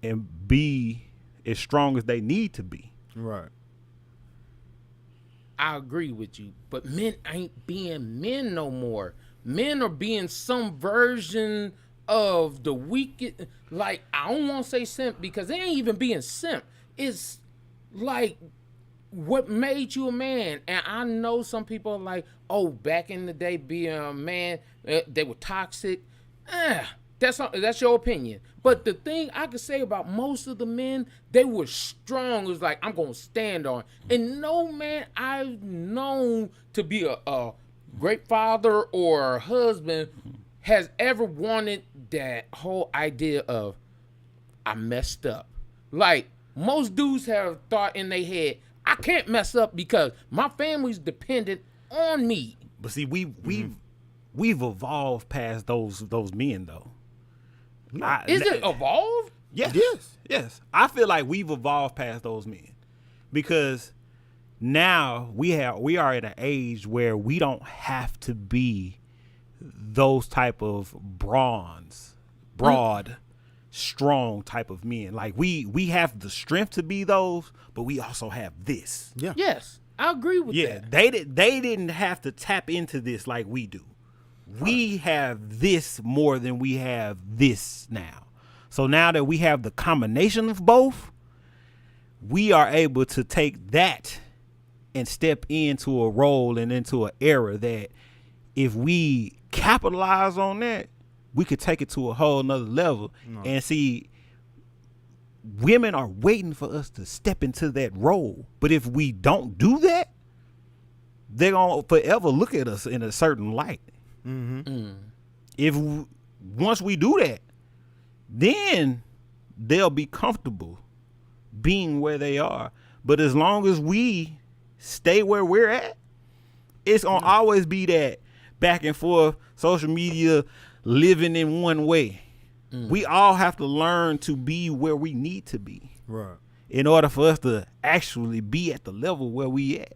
and be as strong as they need to be. Right. I agree with you, but men ain't being men no more. Men are being some version of the wicked. Like, I don't want to say simp because they ain't even being simp. It's like what made you a man. And I know some people are like, oh, back in the day being a man, they were toxic. That's your opinion. But the thing I could say about most of the men, they were strong. It was like, I'm going to stand on. And no man I've known to be a great father or husband has ever wanted that whole idea of, I messed up. Like, most dudes have thought in their head, I can't mess up because my family's dependent on me. But see, we've evolved past those men though. Is it evolved? Yes. Yes. I feel like we've evolved past those men because now we are at an age where we don't have to be those type of broad, strong type of men. Like we have the strength to be those, but we also have this. Yeah. Yes, I agree with that. They didn't have to tap into this like we do. We have this more than we have this now. So now that we have the combination of both, we are able to take that and step into a role and into an era that if we capitalize on that, we could take it to a whole nother level and see women are waiting for us to step into that role. But if we don't do that, they're going to forever look at us in a certain light. If once we do that, then they'll be comfortable being where they are. But as long as we stay where we're at, it's going to always be that back and forth social media living in one way. We all have to learn to be where we need to be. Right. In order for us to actually be at the level where we at.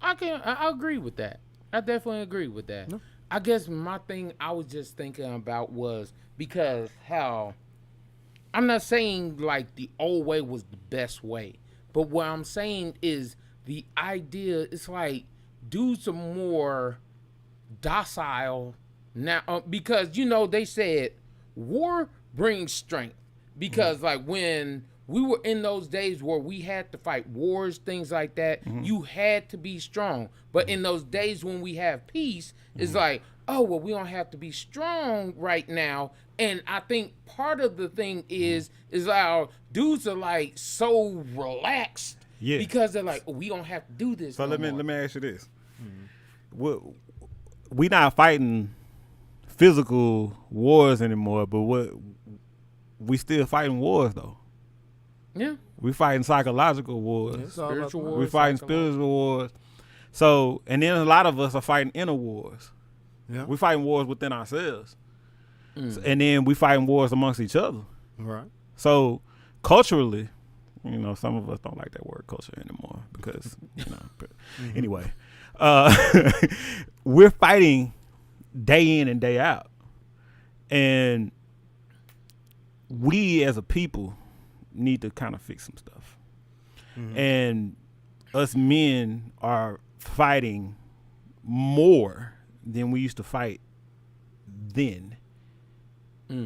I agree with that. I definitely agree with that. No. I guess my thing I was just thinking about was because how I'm not saying like the old way was the best way, but what I'm saying is the idea it's like dudes are more docile now because they said war brings strength because like when we were in those days where we had to fight wars, things like that, you had to be strong. But in those days when we have peace, it's like, oh, well, we don't have to be strong right now. And I think part of the thing is our dudes are like so relaxed because they're like, oh, we don't have to do this. So let me ask you this. We not fighting physical wars anymore, but we still fighting wars though. Yeah. We fighting psychological wars. Yeah, spiritual wars. We fighting spiritual wars. So, and then a lot of us are fighting inner wars. Yeah. We fighting wars within ourselves. And then we fighting wars amongst each other. Right. So culturally, some of us don't like that word culture anymore because, but anyway, we're fighting day in and day out. And we as a people need to kind of fix some stuff. And us men are fighting more than we used to fight then. All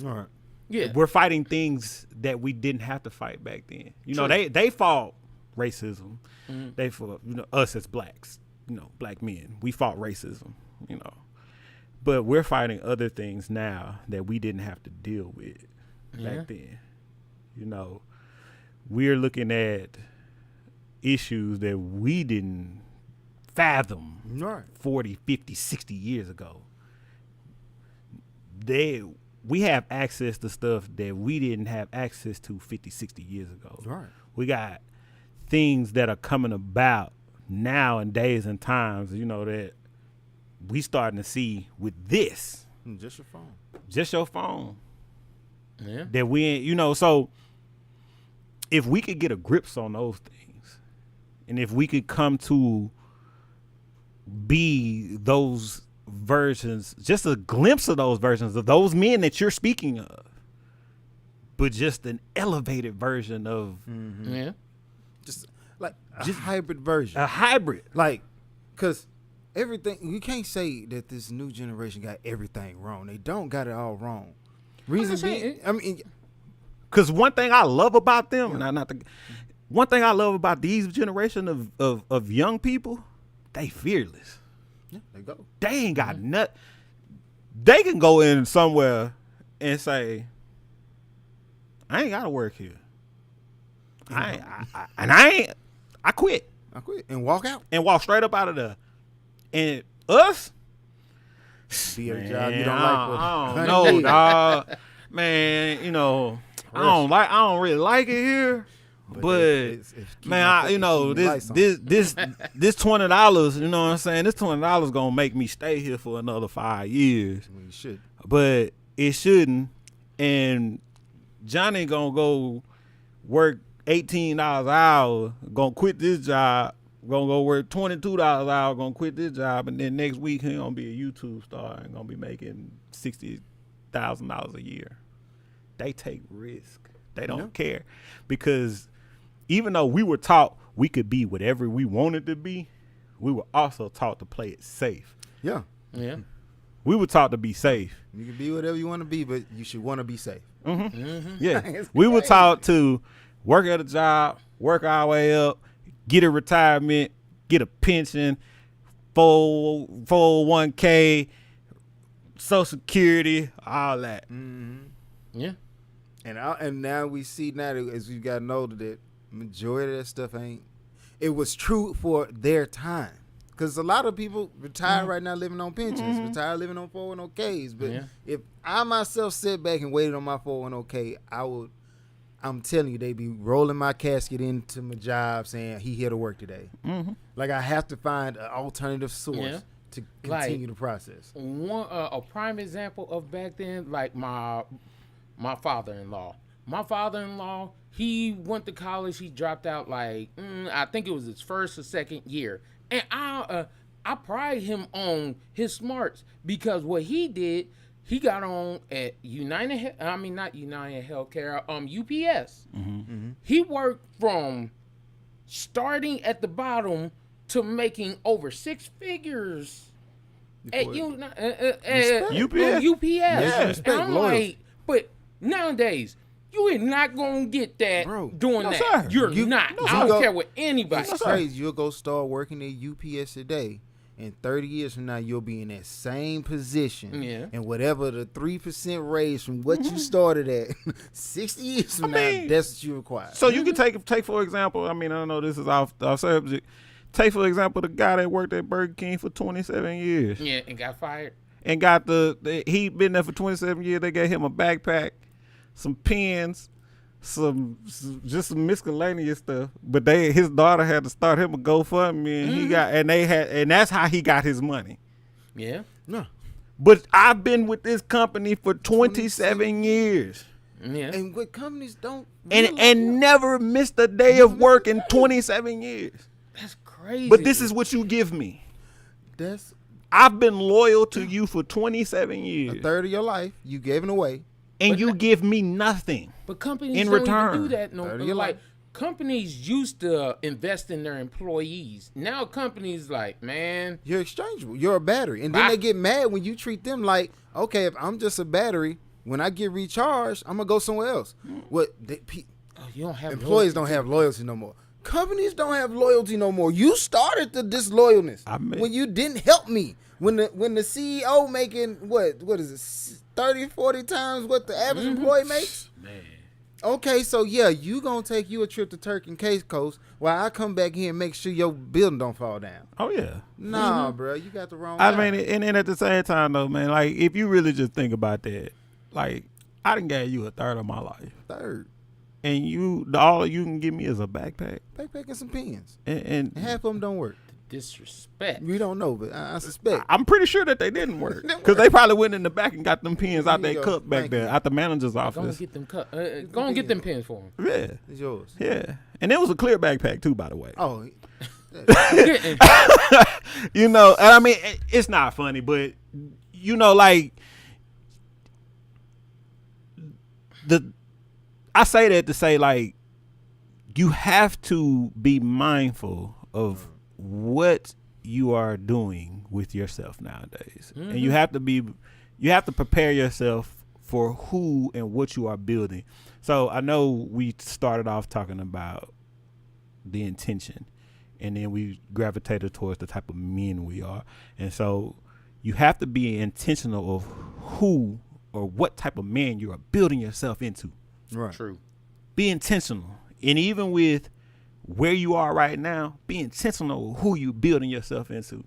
right. Yeah. We're fighting things that we didn't have to fight back then. They fought racism. They fought, us as blacks, black men. We fought racism, But we're fighting other things now that we didn't have to deal with back then. We're looking at issues that we didn't fathom 40, 50, 60 years ago. We have access to stuff that we didn't have access to 50, 60 years ago. Right. We got things that are coming about now in days and times, that we starting to see with this. Just your phone. Just your phone. Yeah. That we, so if we could get a grips on those things, and if we could come to be those versions, just a glimpse of those versions of those men that you're speaking of, but just an elevated version of, just like a hybrid version. A hybrid. Like, because everything, you can't say that this new generation got everything wrong. They don't got it all wrong. Reason being, because one thing I love about them, one thing I love about these generation of young people, they fearless. Yeah, they go. They ain't got nothing. They can go in somewhere and say, I ain't got to work here. I quit. I quit and walk out. And walk straight up out of there. And us, be at a job you don't like. I don't know, dog. Man, I don't really like it here. But it's man, this $20, you know what I'm saying? This $20 gonna make me stay here for another 5 years. Well, you should. But it shouldn't. And Johnny gonna go work $18 an hour, gonna quit this job, gonna go work $22 an hour, gonna quit this job, and then next week he gonna be a YouTube star and gonna be making $60,000 a year. They take risk. They don't care, because even though we were taught we could be whatever we wanted to be, we were also taught to play it safe. Yeah. Yeah. We were taught to be safe. You can be whatever you want to be, but you should want to be safe. Yeah. We were taught to work at a job, work our way up, get a retirement, get a pension, 401k, Social Security, all that. Yeah. And now we see now as we've gotten older that majority of that stuff ain't. It was true for their time, because a lot of people retire right now living on pensions, retire living on 401ks. But if I myself sit back and waited on my 401k, I'm telling you, they be rolling my casket into my job saying he here to work today. Like, I have to find an alternative source to continue the process. A prime example of back then, like my father-in-law. My father-in-law, he went to college. He dropped out I think it was his first or second year. And I pride him on his smarts, because what he did, he got on at not United Healthcare, UPS. He worked from starting at the bottom to making over 6 figures at UPS. Yeah, I'm like, but nowadays, you are not going to get that doing that. Sir. You're not. I don't care what anybody says. It's crazy. You'll go start working at UPS today, and 30 years from now, you'll be in that same position. Yeah. And whatever the 3% raise from what you started at, 60 years from now, that's what you require. So you can take for example, I don't know, this is off subject. Take, for example, the guy that worked at Burger King for 27 years. Yeah, and got fired. And got he been there for 27 years. They gave him a backpack, some pens, just some miscellaneous stuff. But his daughter had to start him a GoFundMe, and that's how he got his money. Yeah. No. But I've been with this company for 27 years. Yeah. And what companies don't and never missed a day of work in 27 years. That's crazy. But this is what you give me. I've been loyal to you for 27 years. A third of your life you gave it away, and you give me nothing. But companies in don't return. even do that. No, like companies used to invest in their employees. Now companies like, man, you're exchangeable. You're a battery, and then they get mad when you treat them like, okay, if I'm just a battery, when I get recharged, I'm gonna go somewhere else. What you don't have employees don't have loyalty no more. Companies don't have loyalty no more. You started the disloyalness when you didn't help me. When the CEO making what is it 30, 40 times what the average employee makes? Man. Okay, so yeah, you gonna take you a trip to Turk and Caicos while I come back here and make sure your building don't fall down. Oh yeah. Nah, bro, you got the wrong guy. I mean, and then at the same time though, man, like if you really just think about that, like I done gave you a third of my life. Third. And all you can give me is a backpack. Backpack and some pens. And half of them don't work. Disrespect. We don't know, but I suspect. I'm pretty sure that they didn't work. Because they probably went in the back and got them pens out their cup back there, out the manager's office. Go and get them go and get them pens for them. Yeah. It's yours. Yeah. And it was a clear backpack too, by the way. Oh. You know, and I mean, it's not funny, but you know, like I say that to say, like, you have to be mindful of what you are doing with yourself nowadays. And you have to prepare yourself for who and what you are building. So I know we started off talking about the intention, and then we gravitated towards the type of men we are. And so you have to be intentional of who or what type of man you are building yourself into. Right. True. Be intentional. And even with where you are right now, be intentional who you're building yourself into.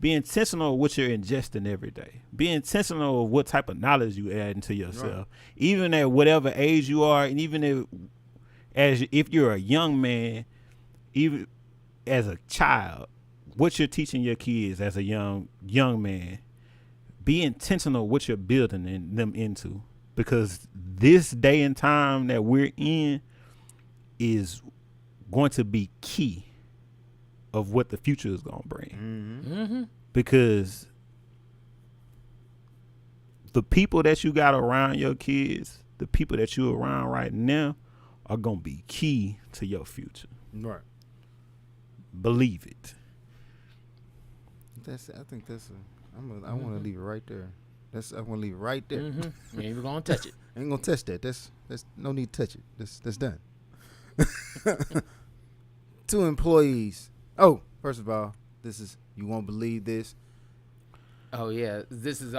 Be intentional of what you're ingesting every day. Be intentional of what type of knowledge you add into yourself. Right. Even at whatever age you are, and even if you're a young man, even as a child, what you're teaching your kids as a young man, be intentional what you're building them into. Because this day and time that we're in is going to be key of what the future is going to bring. Because the people that you got around your kids, the people that you're around right now are going to be key to your future. Right. Believe it. I want to leave it right there. I want to leave it right there. You ain't even gonna touch it. Ain't gonna touch that. That's no need to touch it. That's done. 2 employees. Oh, first of all, you won't believe this. Oh yeah, this is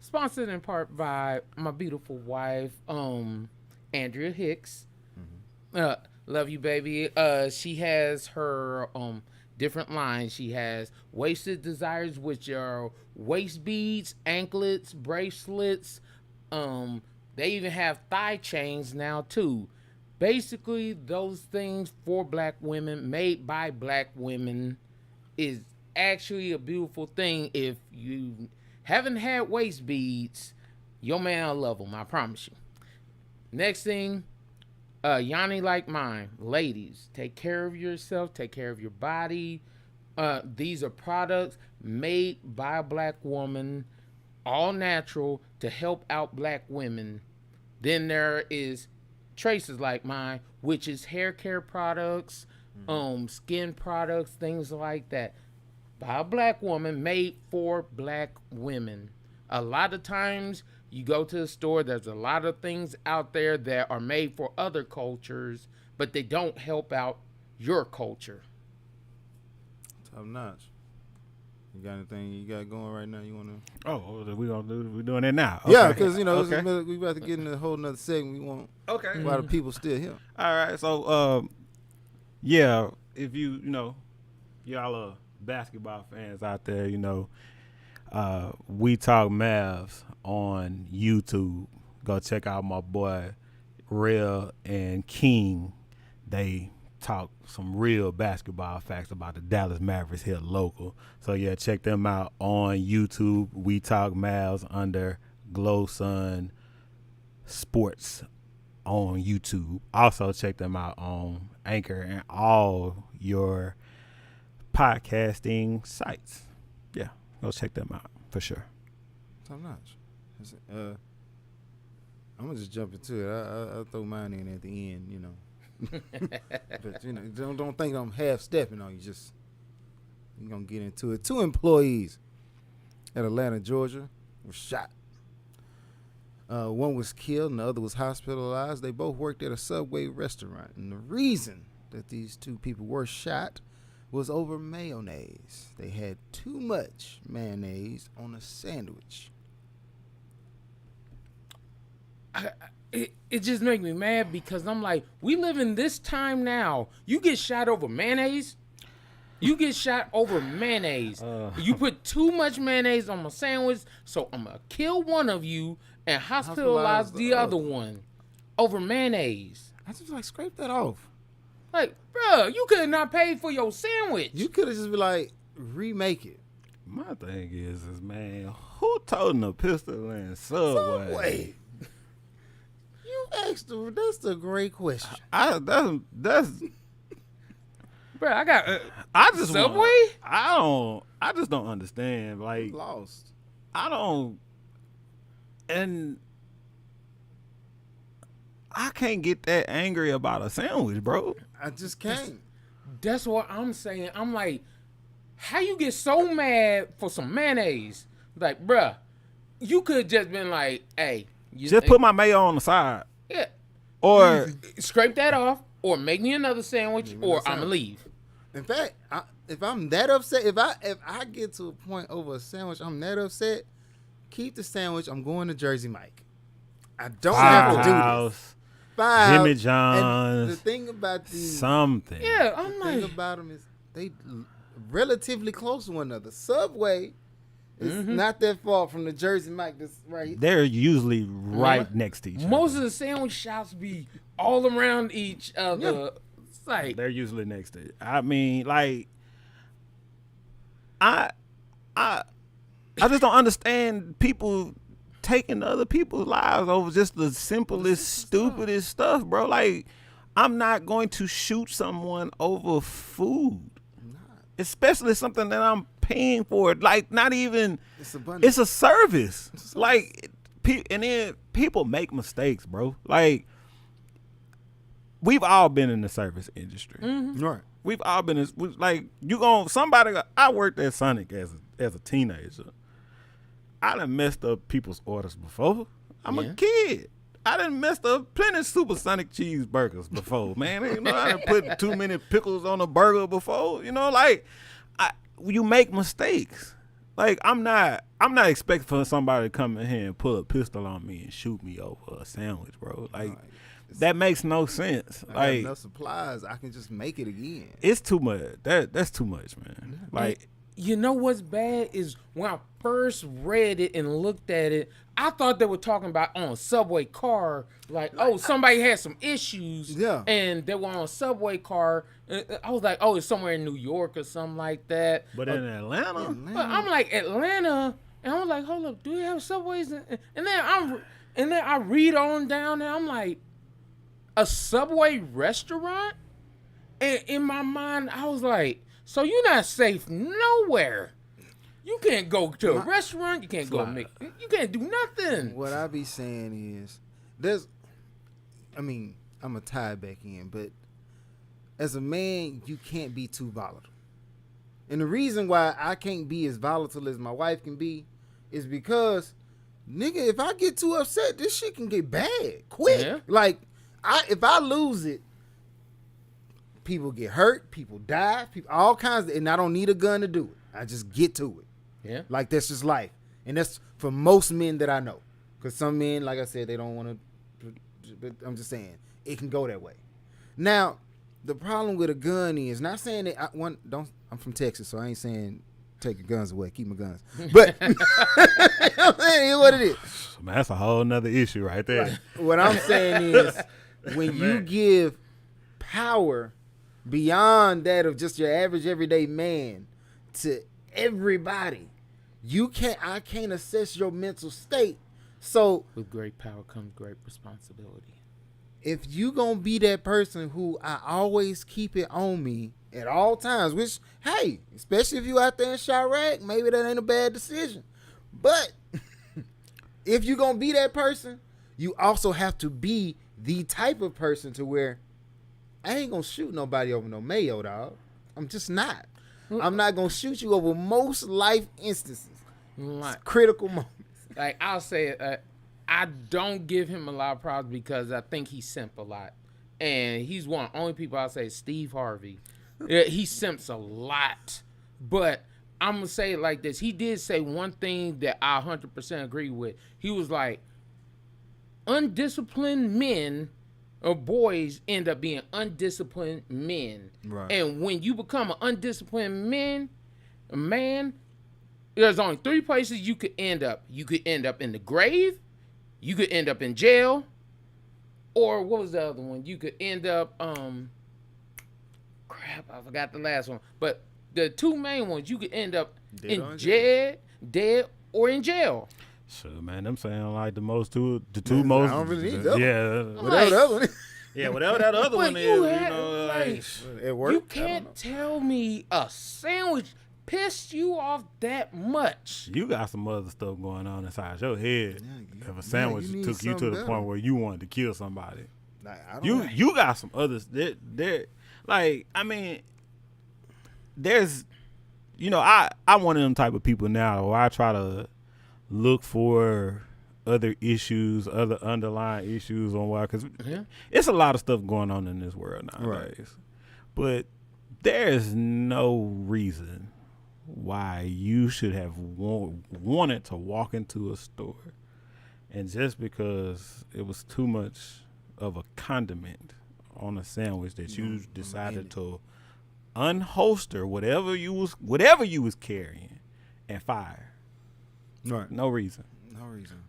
sponsored in part by my beautiful wife, Andrea Hicks. Love you, baby. She has her different lines. She has Wasted Desires, which are waist beads, anklets, bracelets. They even have thigh chains now too. Basically, those things for black women, made by black women, is actually a beautiful thing. If you haven't had waist beads, your man will love them, I promise you. Next thing, Yanni Like Mine. Ladies, take care of yourself, take care of your body. These are products made by a black woman, all natural, to help out black women. Then there is Traces Like Mine, which is hair care products, skin products, things like that. By a black woman, made for black women. A lot of times you go to the store, there's a lot of things out there that are made for other cultures, but they don't help out your culture. Top notch. You got anything you got going right now? You want to? Oh, we're doing it now. Okay. Yeah, because we about to get into a whole nother segment. We want while the people still here. All right, so yeah, if y'all are basketball fans out there, we talk Mavs on YouTube. Go check out my boy Real and King. They talk some real basketball facts about the Dallas Mavericks here local. So yeah, check them out on YouTube. We talk Mavs under Glow Sun Sports on YouTube. Also check them out on Anchor and all your podcasting sites. Yeah, go check them out for sure. Top notch. I'm gonna just jump into it. I'll throw mine in at the end, you know. But you know, don't think I'm half stepping on you. Just you're gonna get into it. 2 employees at Atlanta, Georgia, were shot. One was killed and the other was hospitalized. They both worked at a Subway restaurant, and the reason that these 2 people were shot was over mayonnaise. They had too much mayonnaise on a sandwich. It just makes me mad because I'm like, we live in this time now. You get shot over mayonnaise. You get shot over mayonnaise. You put too much mayonnaise on my sandwich, so I'm going to kill one of you and hospitalize the other one over mayonnaise. I just like scrape that off. Like, bro, you could have not paid for your sandwich. You could have just been like, remake it. My thing is man, who toting a pistol in Subway? You asked her. That's a great question. That's bro, I got I just Subway? I just don't understand. Like, Lost. I don't, and I can't get that angry about a sandwich, bro. I just can't. That's what I'm saying. I'm like, how you get so mad for some mayonnaise? Like, bruh, you could just been like, hey, Just put my mayo on the side. Yeah. Or scrape that off, or make me another sandwich, or I'm gonna leave. In fact, if I'm that upset, if I get to a point over a sandwich, I'm that upset. Keep the sandwich. I'm going to Jersey Mike. I don't have to do this. Jimmy John's. And the thing about these, something. Yeah, I'm the like, thing about them is they relatively close to one another. Subway is not that far from the Jersey Mike. That's right here. They're usually right next to each other. most of the sandwich shops be all around each other. Yeah. It's like, They're usually next to it. I mean, like, I just don't understand people taking other people's lives over just the simplest, stupidest stuff, bro. Like, I'm not going to shoot someone over food, especially something that I'm paying for. Like, not even. It's a service. Like, and then people make mistakes, bro. Like, we've all been in the service industry. Right. We've all been in, like, I worked at Sonic as a teenager. I done messed up people's orders before. I'm a kid. I done messed up plenty of supersonic cheeseburgers before, man. You know, I done put too many pickles on a burger before. You know, like, you make mistakes. Like, I'm not expecting for somebody to come in here and pull a pistol on me and shoot me over a sandwich, bro. Like, that makes no sense. I Like, have enough supplies. I can just make it again. it's too much. That's too much, man. Like, you know what's bad is when I first read it and looked at it, I thought they were talking about on a Subway car. Like, oh, somebody had some issues. Yeah. And they were on a Subway car. I was like, oh, it's somewhere in New York or something like that. but in Atlanta, But I'm like, Atlanta. And I was like, hold up, do we have Subways? And then I read on down there. I'm like, a Subway restaurant? And in my mind, I was like, so you're not safe nowhere. You can't go to a restaurant. You can't you can't do nothing. What I be saying is, I'm a tie back in, but as a man, you can't be too volatile. And the reason why I can't be as volatile as my wife can be is because, nigga, if I get too upset, this shit can get bad quick. Yeah. Like, if I lose it, people get hurt, people die, all kinds of, and I don't need a gun to do it. I just get to it. Yeah. Like, that's just life. And that's for most men that I know. Because some men, like I said, they don't want to, but I'm just saying, it can go that way. Now, the problem with a gun is, not saying that I'm from Texas, so I ain't saying take your guns away, keep my guns. But I'm saying it's what it is. man, that's a whole nother issue right there. Right. What I'm saying is, when you give power beyond that of just your average everyday man to everybody, I can't assess your mental state. So with great power comes great responsibility. if you gonna be that person who I always keep it on me at all times, which, hey, especially if you out there in Chirac, maybe that ain't a bad decision. But if you gonna be that person, you also have to be the type of person to where I ain't gonna shoot nobody over no mayo, dog. I'm just not. I'm not gonna shoot you over most life instances, critical moments. Like I'll say it, I don't give him a lot of props because I think he simp a lot, and he's one of the only people I'll say. Steve Harvey, yeah, he simps a lot, but I'm gonna say it like this. He did say one thing that I 100% agree with. He was like, undisciplined men or boys end up being undisciplined men. Right. And when you become an undisciplined man, there's only 3 places you could end up. You could end up in the grave, you could end up in jail, or what was the other one? You could end up, crap, I forgot the last one. But the 2 main ones, you could end up dead or in jail. Sure, man. Them sound like the two most. I don't really need that. Yeah, Whatever that one is. yeah. Whatever that other one is, you know, like, It worked. You can't tell me a sandwich pissed you off that much. you got some other stuff going on inside your head. Yeah, If a sandwich you need took you to something the better. point where you wanted to kill somebody, Like, I don't you got some others that like, I mean, there's, you know, I'm one of them type of people now where I try to look for other issues, other underlying issues on why, because it's a lot of stuff going on in this world nowadays. Right. But there's no reason why you should have wanted to walk into a store and just because it was too much of a condiment on a sandwich that you decided to unholster whatever you was carrying and fire. Right. No reason. No reason.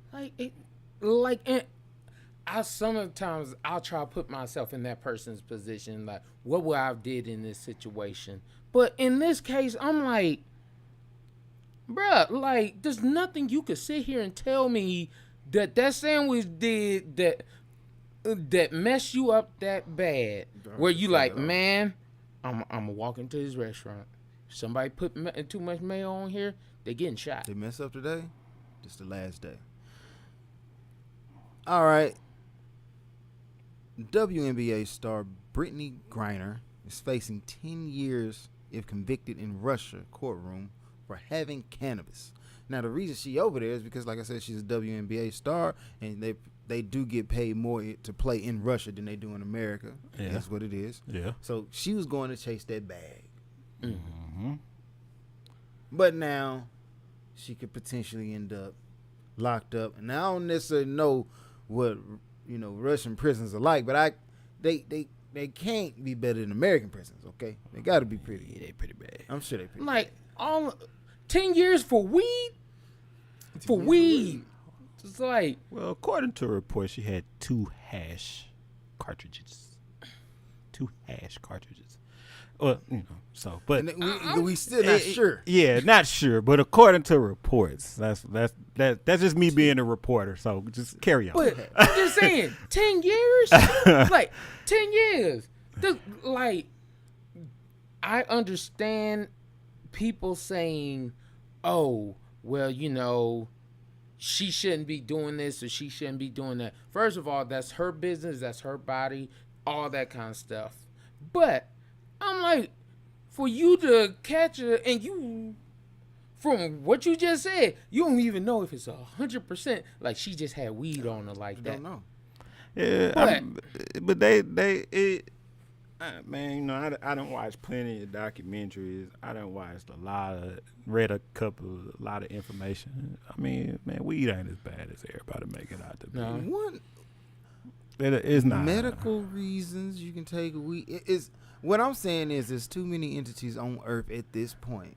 Sometimes I'll try to put myself in that person's position. Like, what would I have did in this situation? But in this case, I'm like, bruh, like, there's nothing you could sit here and tell me that sandwich did that messed you up that bad. Where you like, man, I'm gonna walk into this restaurant. If somebody put too much mayo on here, they getting shot. They mess up today. This the last day. All right. WNBA star Brittney Griner is facing 10 years if convicted in Russia courtroom for having cannabis. Now, the reason she over there is because, like I said, she's a WNBA star, and they do get paid more to play in Russia than they do in America. Yeah. That's what it is. Yeah. So she was going to chase that bag. Mm-hmm. But now she could potentially end up locked up. And I don't necessarily know what, you know, Russian prisons are like, but they can't be better than American prisons, okay? They got to be pretty. Yeah, they pretty bad. I'm sure they pretty Like, 10 years for weed? For weed. It's like, Well, according to a report, she had 2 hash cartridges. 2 hash cartridges. Well, you know, so, but And we still not sure. Yeah, not sure, but according to reports, that's just me being a reporter. So just carry on. but I'm just saying, 10 years? Like, 10 years. Like, I understand people saying, oh, well, you know, she shouldn't be doing this or she shouldn't be doing that. First of all, that's her business, that's her body, all that kind of stuff. But I'm like, for you to catch her and you, from what you just said, you don't even know if it's 100%. Like, she just had weed on her like that. Don't know. Yeah, but man, you know, I done watched plenty of documentaries. I done watched read a lot of information. I mean, man, weed ain't as bad as everybody make it out to be. No. One It's not. medical reasons you can take weed. What I'm saying is there's too many entities on earth at this point,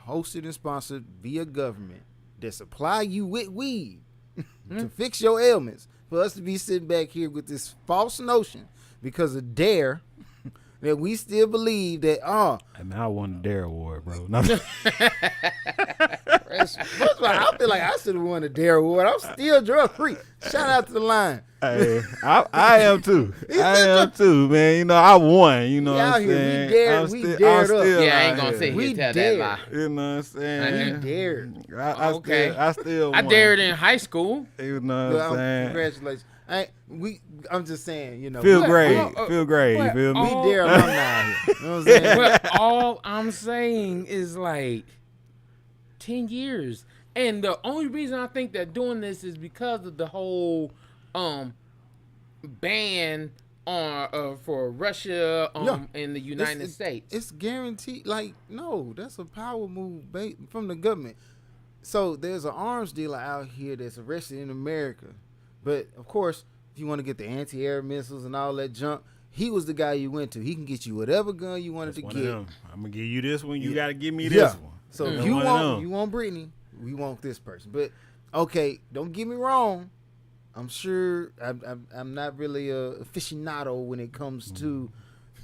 hosted and sponsored via government, that supply you with weed to fix your ailments, for us to be sitting back here with this false notion because of DARE that we still believe that, I mean, I won the DARE award, bro. No. First of all, I feel like I should have won the Dare Award. I'm still drug free. Shout out to the line. Hey, I am too. I am too, man. You know, I won. You know what I'm saying? We dared up. Yeah, I ain't gonna sit here We and tell dared. that lie. You know what I'm saying? We dared. Okay. I still won. I dared in high school. You know what I'm saying? Congratulations. I'm just saying, you know. Feel great. well, Feel great. You well, feel me? We dare alumni here. You know what I'm saying? But all I'm saying is like 10 years. And the only reason I think they're doing this is because of the whole ban on for Russia in the United States. It's guaranteed. Like, no, that's a power move from the government. So there's an arms dealer out here that's arrested in America. But, of course, if you want to get the anti-air missiles and all that junk, he was the guy you went to. He can get you whatever gun you wanted to get. I'm going to give you this one. You got to give me this one. So if you want Brittney, we want this person. But, okay, don't get me wrong. I'm sure I'm not really a aficionado when it comes to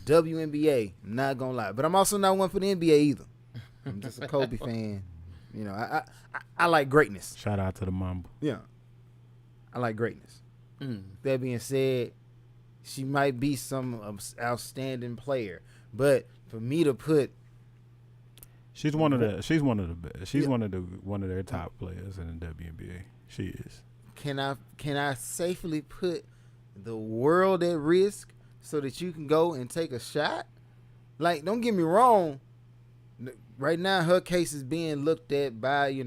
WNBA. I'm not going to lie. But I'm also not one for the NBA either. I'm just a Kobe fan. You know, I like greatness. Shout out to the Mamba. Yeah. I like greatness. That being said, she might be some outstanding player, but for me to put, she's one of their top players in the WNBA. She is. Can I safely put the world at risk so that you can go and take a shot? Like, don't get me wrong. Right now, her case is being looked at by, I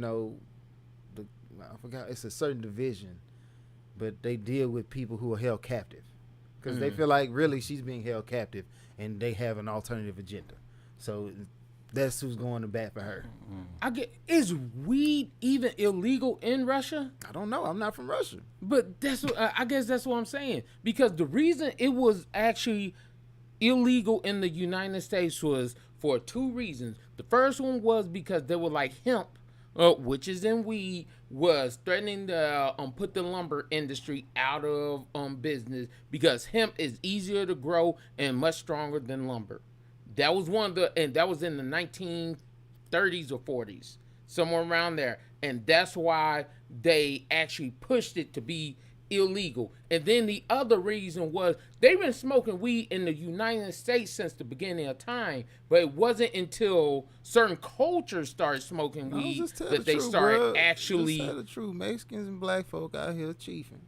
forgot, it's a certain division, but they deal with people who are held captive because they feel like really she's being held captive and they have an alternative agenda. So that's who's going to bat for her. Is weed even illegal in Russia? I don't know. I'm not from Russia. But that's what I guess that's what I'm saying. Because the reason it was actually illegal in the United States was for two reasons. The first one was because they were like hemp, which is in weed, was threatening to put the lumber industry out of business because hemp is easier to grow and much stronger than lumber. That was and that was in the 1930s or 40s, somewhere around there. And that's why they actually pushed it to be illegal. And then the other reason was they've been smoking weed in the United States since the beginning of time, but it wasn't until certain cultures started smoking weed that they started actually. Just tell the truth. Mexicans and black folk out here chiefing.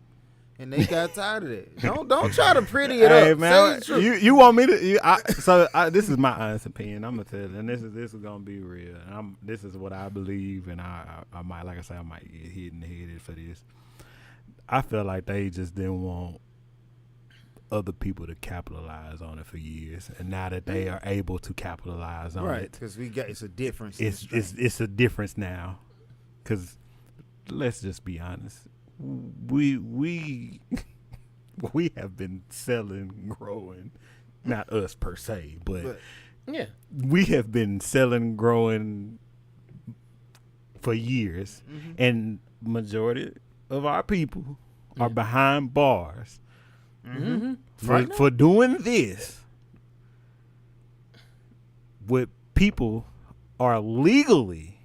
And they got tired of that. Don't try to pretty it up. Man, you want me to? This is my honest opinion. I'm gonna tell you, and this is gonna be real. And this is what I believe, and I might, like I said, I might get hit in the head for this. I feel like they just didn't want other people to capitalize on it for years, and now that they are able to capitalize on it, because it's a difference. It's a difference now. Because let's just be honest. We have been selling, growing, not us per se, but yeah, we have been selling, growing for years, and majority of our people are behind bars for doing this. What people are legally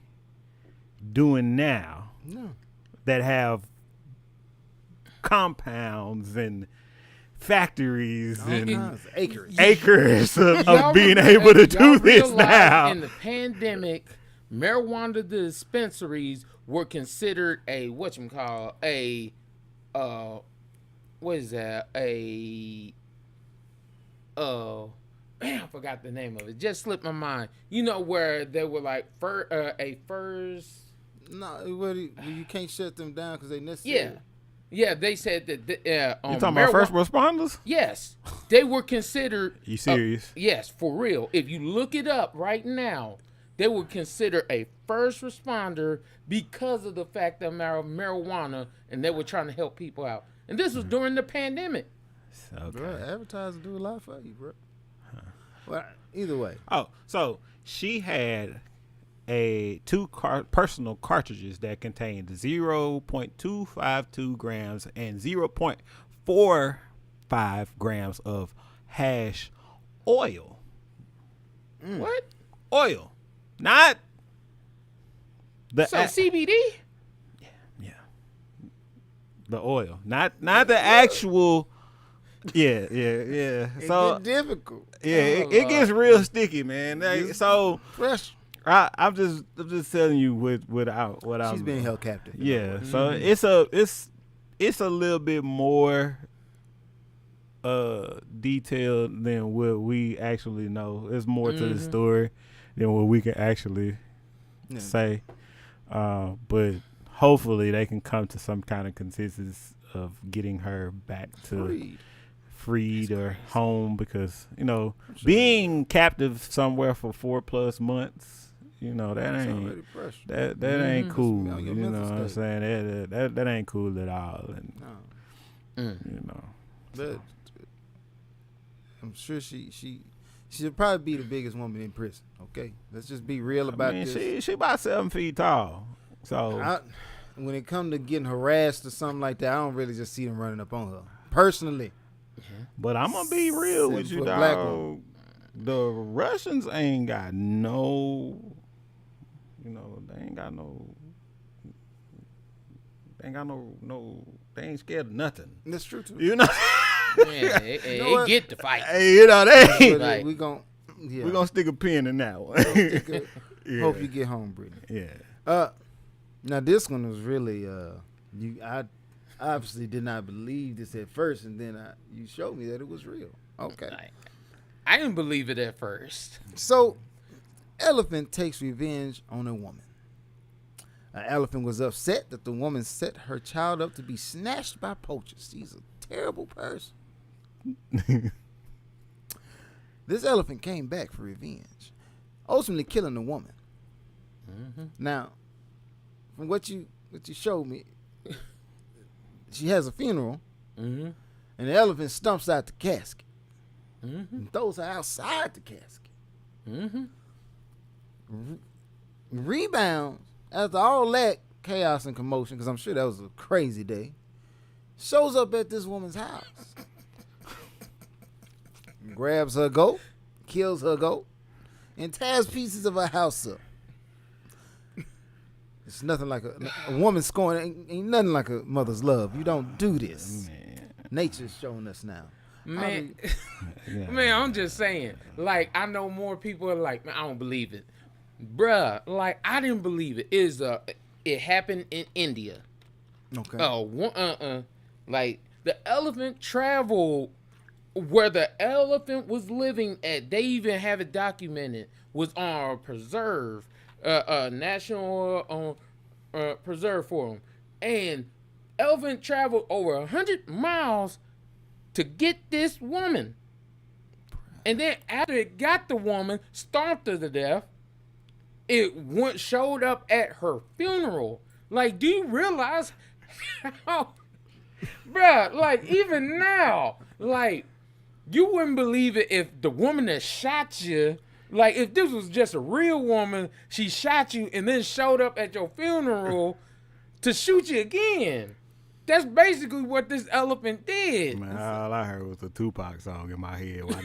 doing now that have compounds and factories and acres of being able to do this now. In the pandemic, marijuana dispensaries were considered a I forgot the name of it. Just slipped my mind. You know where they were like first. No, you can't shut them down because they necessary. Yeah, they said that. You talking about first responders? Yes, they were considered. You serious? Yes, for real. If you look it up right now, they were considered a first responder because of the fact that marijuana, and they were trying to help people out. And this was during the pandemic. Okay. Bro, advertising do a lot for you, bro. Well, either way. Oh, so she had two personal cartridges that contained 0.252 grams and 0.45 grams of hash oil. What? Oil. Not CBD? Yeah. The oil, not the actual. Yeah. So It's difficult. yeah, it gets real sticky, man. So Fresh. I'm just telling you what She's being held captive. Yeah, so it's a little bit more detailed than what we actually know. It's more to the story than what we can actually say. But hopefully they can come to some kind of consensus of getting her back to freed or home, because being captive somewhere for 4+ months, that ain't cool. You know what I'm saying? That ain't cool at all. And but I'm sure she'll probably be the biggest woman in prison. Okay, let's just be real about this. She about 7 feet tall. So when it comes to getting harassed or something like that, I don't really just see them running up on her personally. But I'm gonna be real with you, dog. The Russians ain't got no, they ain't scared of nothing. That's true too. Yeah, they get to fight. They we gonna stick a pin in that one. Hope you get home, Brittney. Yeah. Now this one was really I obviously did not believe this at first, and then you showed me that it was real. Okay. I didn't believe it at first. So, elephant takes revenge on a woman. An elephant was upset that the woman set her child up to be snatched by poachers. She's a terrible person. This elephant came back for revenge, ultimately killing the woman. Now, from what you showed me, she has a funeral, and the elephant stumps out the casket and throws her outside the casket. Rebounds after all that chaos and commotion, because I'm sure that was a crazy day, shows up at this woman's house, grabs her goat, kills her goat, and tears pieces of her house up. It's nothing like a woman scorn. Ain't nothing like a mother's love. You don't do this. Man. Nature's showing us now. Man, man, I'm just saying. Like, I know more people are like, man, I don't believe it, bruh. Like, I didn't believe it. It happened in India. Okay. Like, the elephant traveled where the elephant was living at. They even have it documented. Was on a preserve. National preserve for them, and elephant traveled over 100 miles to get this woman, and then after it got the woman, stomped her to death, it showed up at her funeral. Like, do you realize how, bruh, like, even now, like, you wouldn't believe it if the woman that shot you, like, if this was just a real woman, she shot you and then showed up at your funeral to shoot you again. That's basically what this elephant did. Man, all I heard was a Tupac song in my head while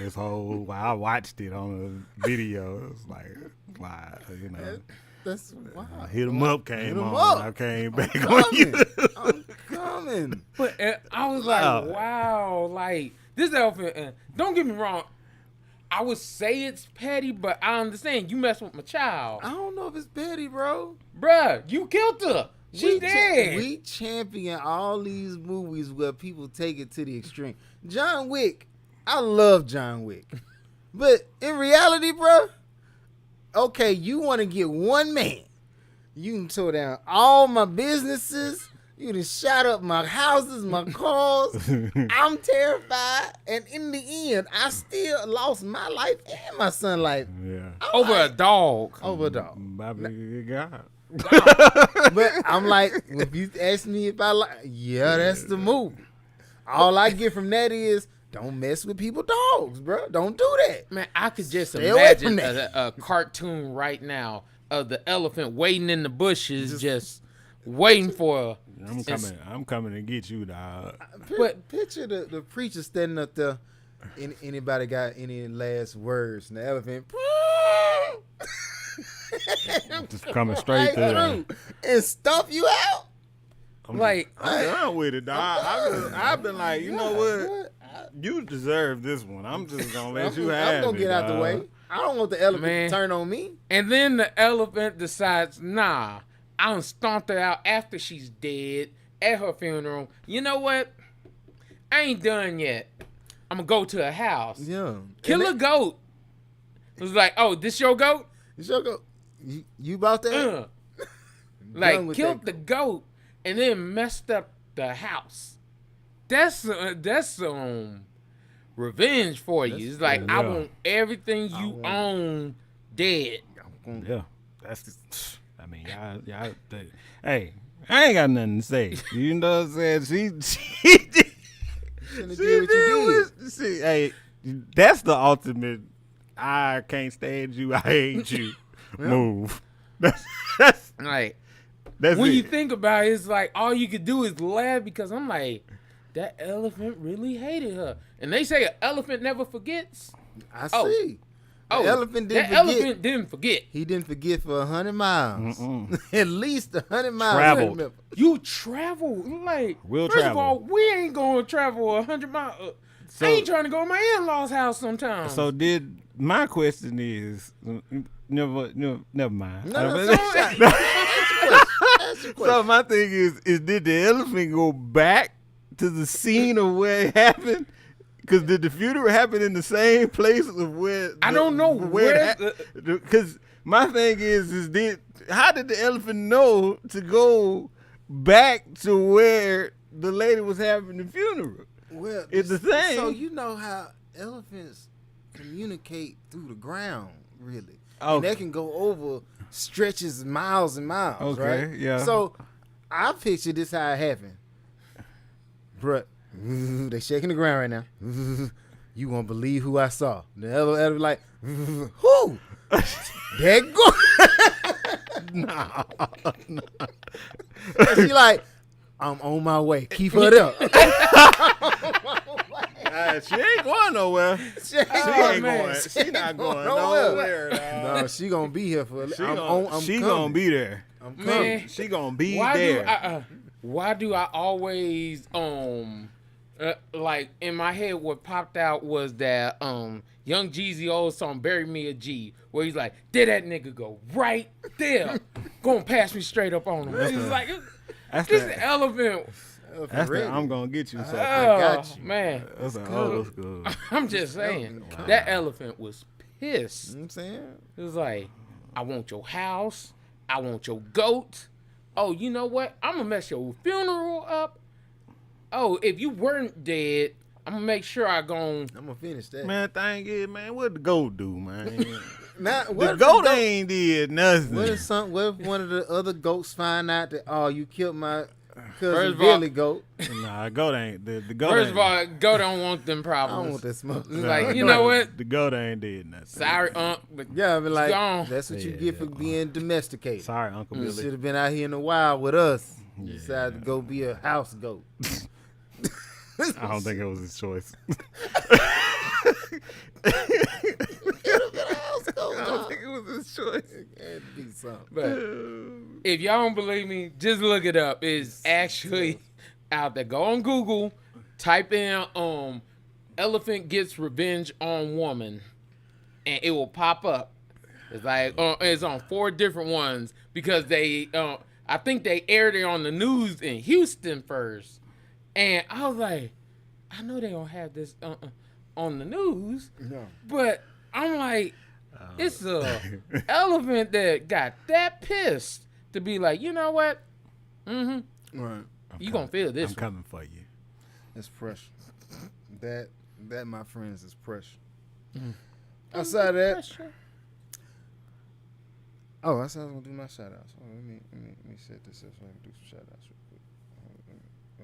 I watched it on a video. It was like, wow, That's wow. Hit 'em up came on. I came back on you. I'm coming. But I was like, wow, like, this elephant, don't get me wrong, I would say it's petty, but I understand you mess with my child. I don't know if it's petty, bro. Bruh, you killed her. She dead. We champion all these movies where people take it to the extreme. John Wick, I love John Wick. But in reality, bro, okay, you want to get one man. You can tear down all my businesses. You done shot up my houses, my cars. I'm terrified. And in the end, I still lost my life and my son's life. Yeah. Over a dog. Over a dog. God. But I'm like, if you ask me if I like, yeah, that's the move. All I get from that is, don't mess with people's dogs, bro. Don't do that. Man, I could just Stay away from imagine a cartoon right now of the elephant waiting in the bushes, just waiting for I'm coming to get you, dog. But picture the preacher standing up there. Anybody got any last words? And the elephant. Just coming straight through. and stuff you out. I'm Like, done with it, dog. I've been like, you know what? You deserve this one. I'm just gonna let you have it. I'm gonna get out the way. I don't want the elephant Man. to turn on me. and then the elephant decides, nah, I done stomped her out after she's dead at her funeral. You know what? I ain't done yet. I'm gonna go to her house. Yeah. Kill a goat. It was like, oh, this your goat? You about that? Done Like, with killed that the goat and then messed up the house. That's revenge for you. It's like, I Yeah. want everything you own dead. Yeah, that's. I mean, y'all. Hey, I ain't got nothing to say. You know what I'm saying? She did. Shouldn't have did what you did. See, hey, that's the ultimate. I can't stand you. I hate you. Move. That's Like, when when you think about it, it's like all you could do is laugh because I'm like, that elephant really hated her. And they say an elephant never forgets. I Oh. see. The Oh, elephant didn't that forget. elephant didn't forget. He didn't forget for 100 miles. At least 100 miles. Traveled. Remember. You travel. Like, We'll first travel. of all, we ain't going to travel 100 miles. I ain't trying to go to my in-laws' house sometimes. So did my question is never mind. No, ask your question. So my thing is did the elephant go back to the scene of where it happened? Because did the funeral happen in the same place of where? I don't know where Because my thing is how did the elephant know to go back to where the lady was having the funeral? Well, It's the same. So you know how elephants communicate through the ground, really. Okay. And they can go over stretches miles and miles, Okay, right? yeah. So I picture this how it happened. Bruh, they shaking the ground right now. You won't believe who I saw. The elephant like, who? There go. No. And she like, I'm on my way. Keep her up. She ain't going nowhere. She ain't She man. She not going nowhere. nowhere. dog. No, she gonna be here for. She I'm gonna coming. be there. I'm coming. Man, She gonna be why there. do I always like in my head what popped out was that Young Jeezy old song "Bury Me a G" where he's like, "There that nigga go right there, gonna pass me straight up on him." He's like, That's "This the, elephant." that's the Ready. I'm gonna get you. So Oh got you. man, that's an old school. I'm just saying that elephant was pissed. You know what I'm saying? It was like, I want your house. I want your goat. Oh, you know what? I'm going to mess your funeral up. Oh, if you weren't dead, I'm going to make sure I'm gonna finish that. Man, thing is, man, what the goat do, man? Now, The what if goat ain't did nothing. What if one of the other goats find out that you killed my First cousin of all- Billy goat? Nah, goat ain't. The goat First ain't, of all, goat don't want them I problems. don't want that smoke. It's like, you know what? The goat ain't did nothing. Sorry, but Yeah, I mean, like gone. that's what you Yeah, get for being domesticated. Sorry, Uncle You Billy. should have been out here in the wild with us. You decided to go be a house goat. I don't think it was his choice. I don't think it was his choice. It had to be something. but if y'all don't believe me, just look it up. It's actually out there. Go on Google, type in elephant gets revenge on woman, and it will pop up. It's like it's on 4 different ones because they I think they aired it on the news in Houston first. And I was like, I know they don't have this on the news, No. but I'm like, it's a elephant that got that pissed to be like, you know what? Right. You gonna feel this I'm one. coming for you. That's pressure. That my friends is pressure. Outside of that, I said I was gonna do my shout outs. Let me set this up so I can do some shout outs real quick.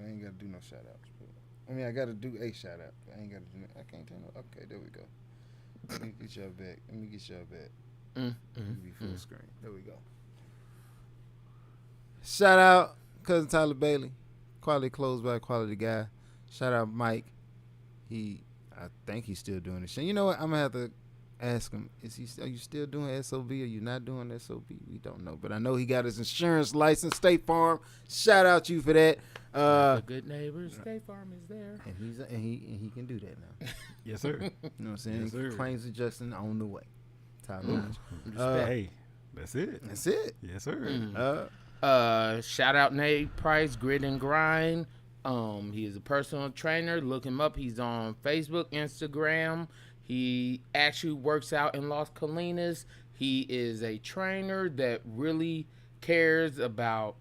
I ain't gotta do no shout outs. I mean I gotta do a shout out. I ain't gotta do I can't tell no okay, there we go. Let me get y'all back. Let me be full screen. There we go. Shout out cousin Tyler Bailey. Quality clothes by a quality guy. Shout out Mike. I think he's still doing this shit. You know what? I'm gonna have to ask him, are you still doing SOB? Are you not doing SOB? We don't know, but I know he got his insurance license, State Farm. Shout out you for that. A good neighbor, State Farm is there, and he can do that now. Yes, sir. You know what I'm saying? Yes, sir. Claims adjusting on the way. Top notch. Hey, that's it. That's it. Yes, sir. Shout out Nate Price, Grit and Grind. He is a personal trainer. Look him up. He's on Facebook, Instagram. He actually works out in Las Colinas. He is a trainer that really cares about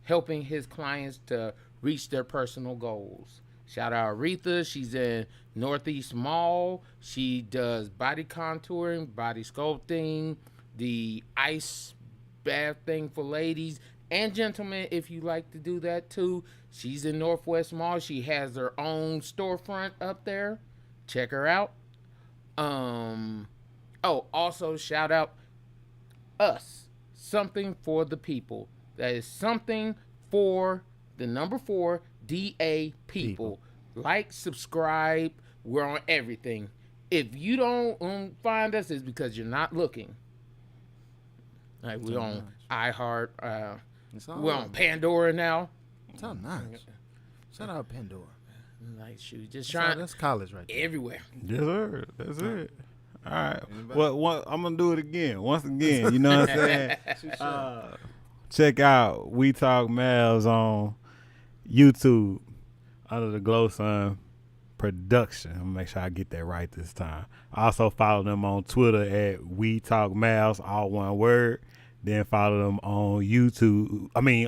helping his clients to reach their personal goals. Shout out Aretha. She's in Northeast Mall. She does body contouring, body sculpting, the ice bath thing for ladies and gentlemen if you like to do that too. She's in Northwest Mall. She has her own storefront up there. Check her out. Also shout out us. Something for the people. That is something for the number 4 DA people. Like, subscribe. We're on everything. If you don't find us, it's because you're not looking. Like, we're on iHeart. We're on Pandora now. It's all nice. Shout out Pandora. Like, shoot, just trying. That's college right there. Everywhere. Yes, sir. That's it. All right. Well, I'm gonna do it again. Once again, you know what I'm saying? Check out We Talk Mavs on YouTube under the Glow Sun Production. I'm gonna make sure I get that right this time. Also follow them on Twitter at We Talk Mavs, all one word. Then follow them on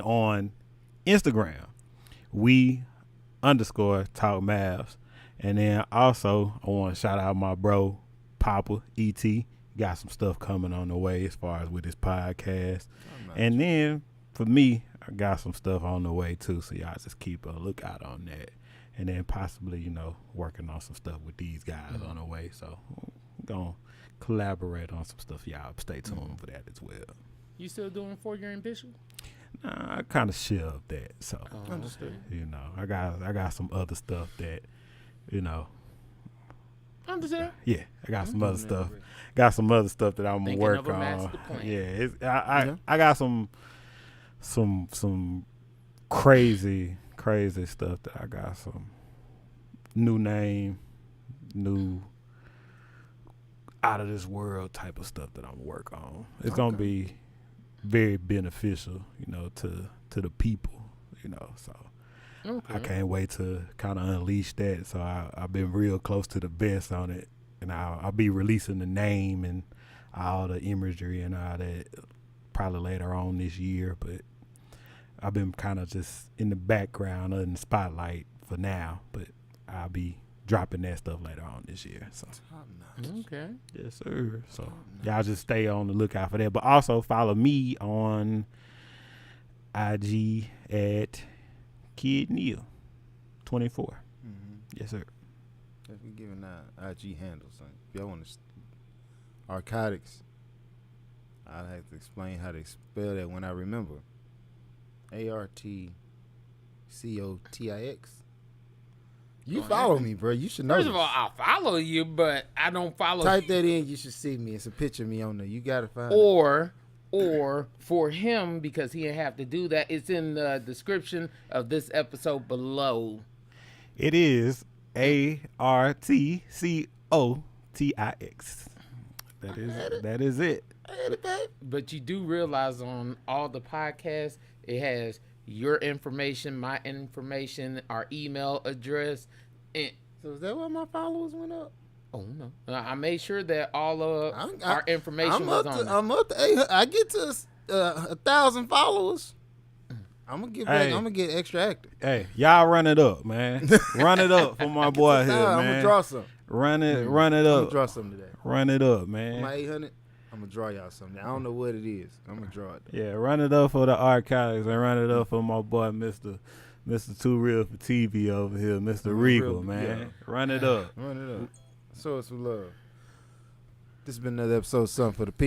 on Instagram, We_Talk Mavs. And then also I want to shout out my bro Papa E.T. Got some stuff coming on the way as far as with his podcast. And then for me, I got some stuff on the way too. So y'all just keep a lookout on that. And then possibly, working on some stuff with these guys on the way. So we're going to collaborate on some stuff. Y'all stay tuned for that as well. You still doing For Your Ambition? Nah, I kind of shelved that. So, Understood. I got some other stuff that, Understand? Yeah, I got some other stuff. Got some other stuff that I'm gonna work on. Yeah, I got some crazy stuff that I got some new name, new out of this world type of stuff that I'm gonna work on. It's gonna be very beneficial, to the people, so. Okay. I can't wait to kind of unleash that. So I've been real close to the vest on it, and I'll be releasing the name and all the imagery and all that probably later on this year. But I've been kind of just in the background in the spotlight for now. But I'll be dropping that stuff later on this year. So okay, yes sir. So y'all just stay on the lookout for that. But also follow me on IG at Kid Neil 24. Yes, sir. If we giving out IG handles, if y'all want to Arcotics, I'll have to explain how to spell that when I remember. ARTCOTIX. You follow me, bro. You should know. First of all, I follow you, but I don't follow. Type that in. You should see me. It's a picture of me on there. You gotta find it. Or for him, because he didn't have to do that, it's in the description of this episode below. It is ARTCOTIX. That is it. But you do realize on all the podcasts, it has your information, my information, our email address. And so is that why my followers went up? Oh no! I made sure that all of our information was on. I'm up to I get to 1,000 followers. I'm gonna get back. I'm gonna get extra active. Hey, y'all run it up, man. Run it up for my boy here, man. I'm gonna draw some. Run it up. I'm gonna draw some today. Run it up, man. My 800. I'm gonna draw y'all something. I don't know what it is. I'm gonna draw it. Yeah, run it up for the archives and run it up for my boy, Mr. Too Real for TV over here, Mr. Regal, man. Yeah. Run it up. Run it up. Show us some love. This has been another episode of Something for the People.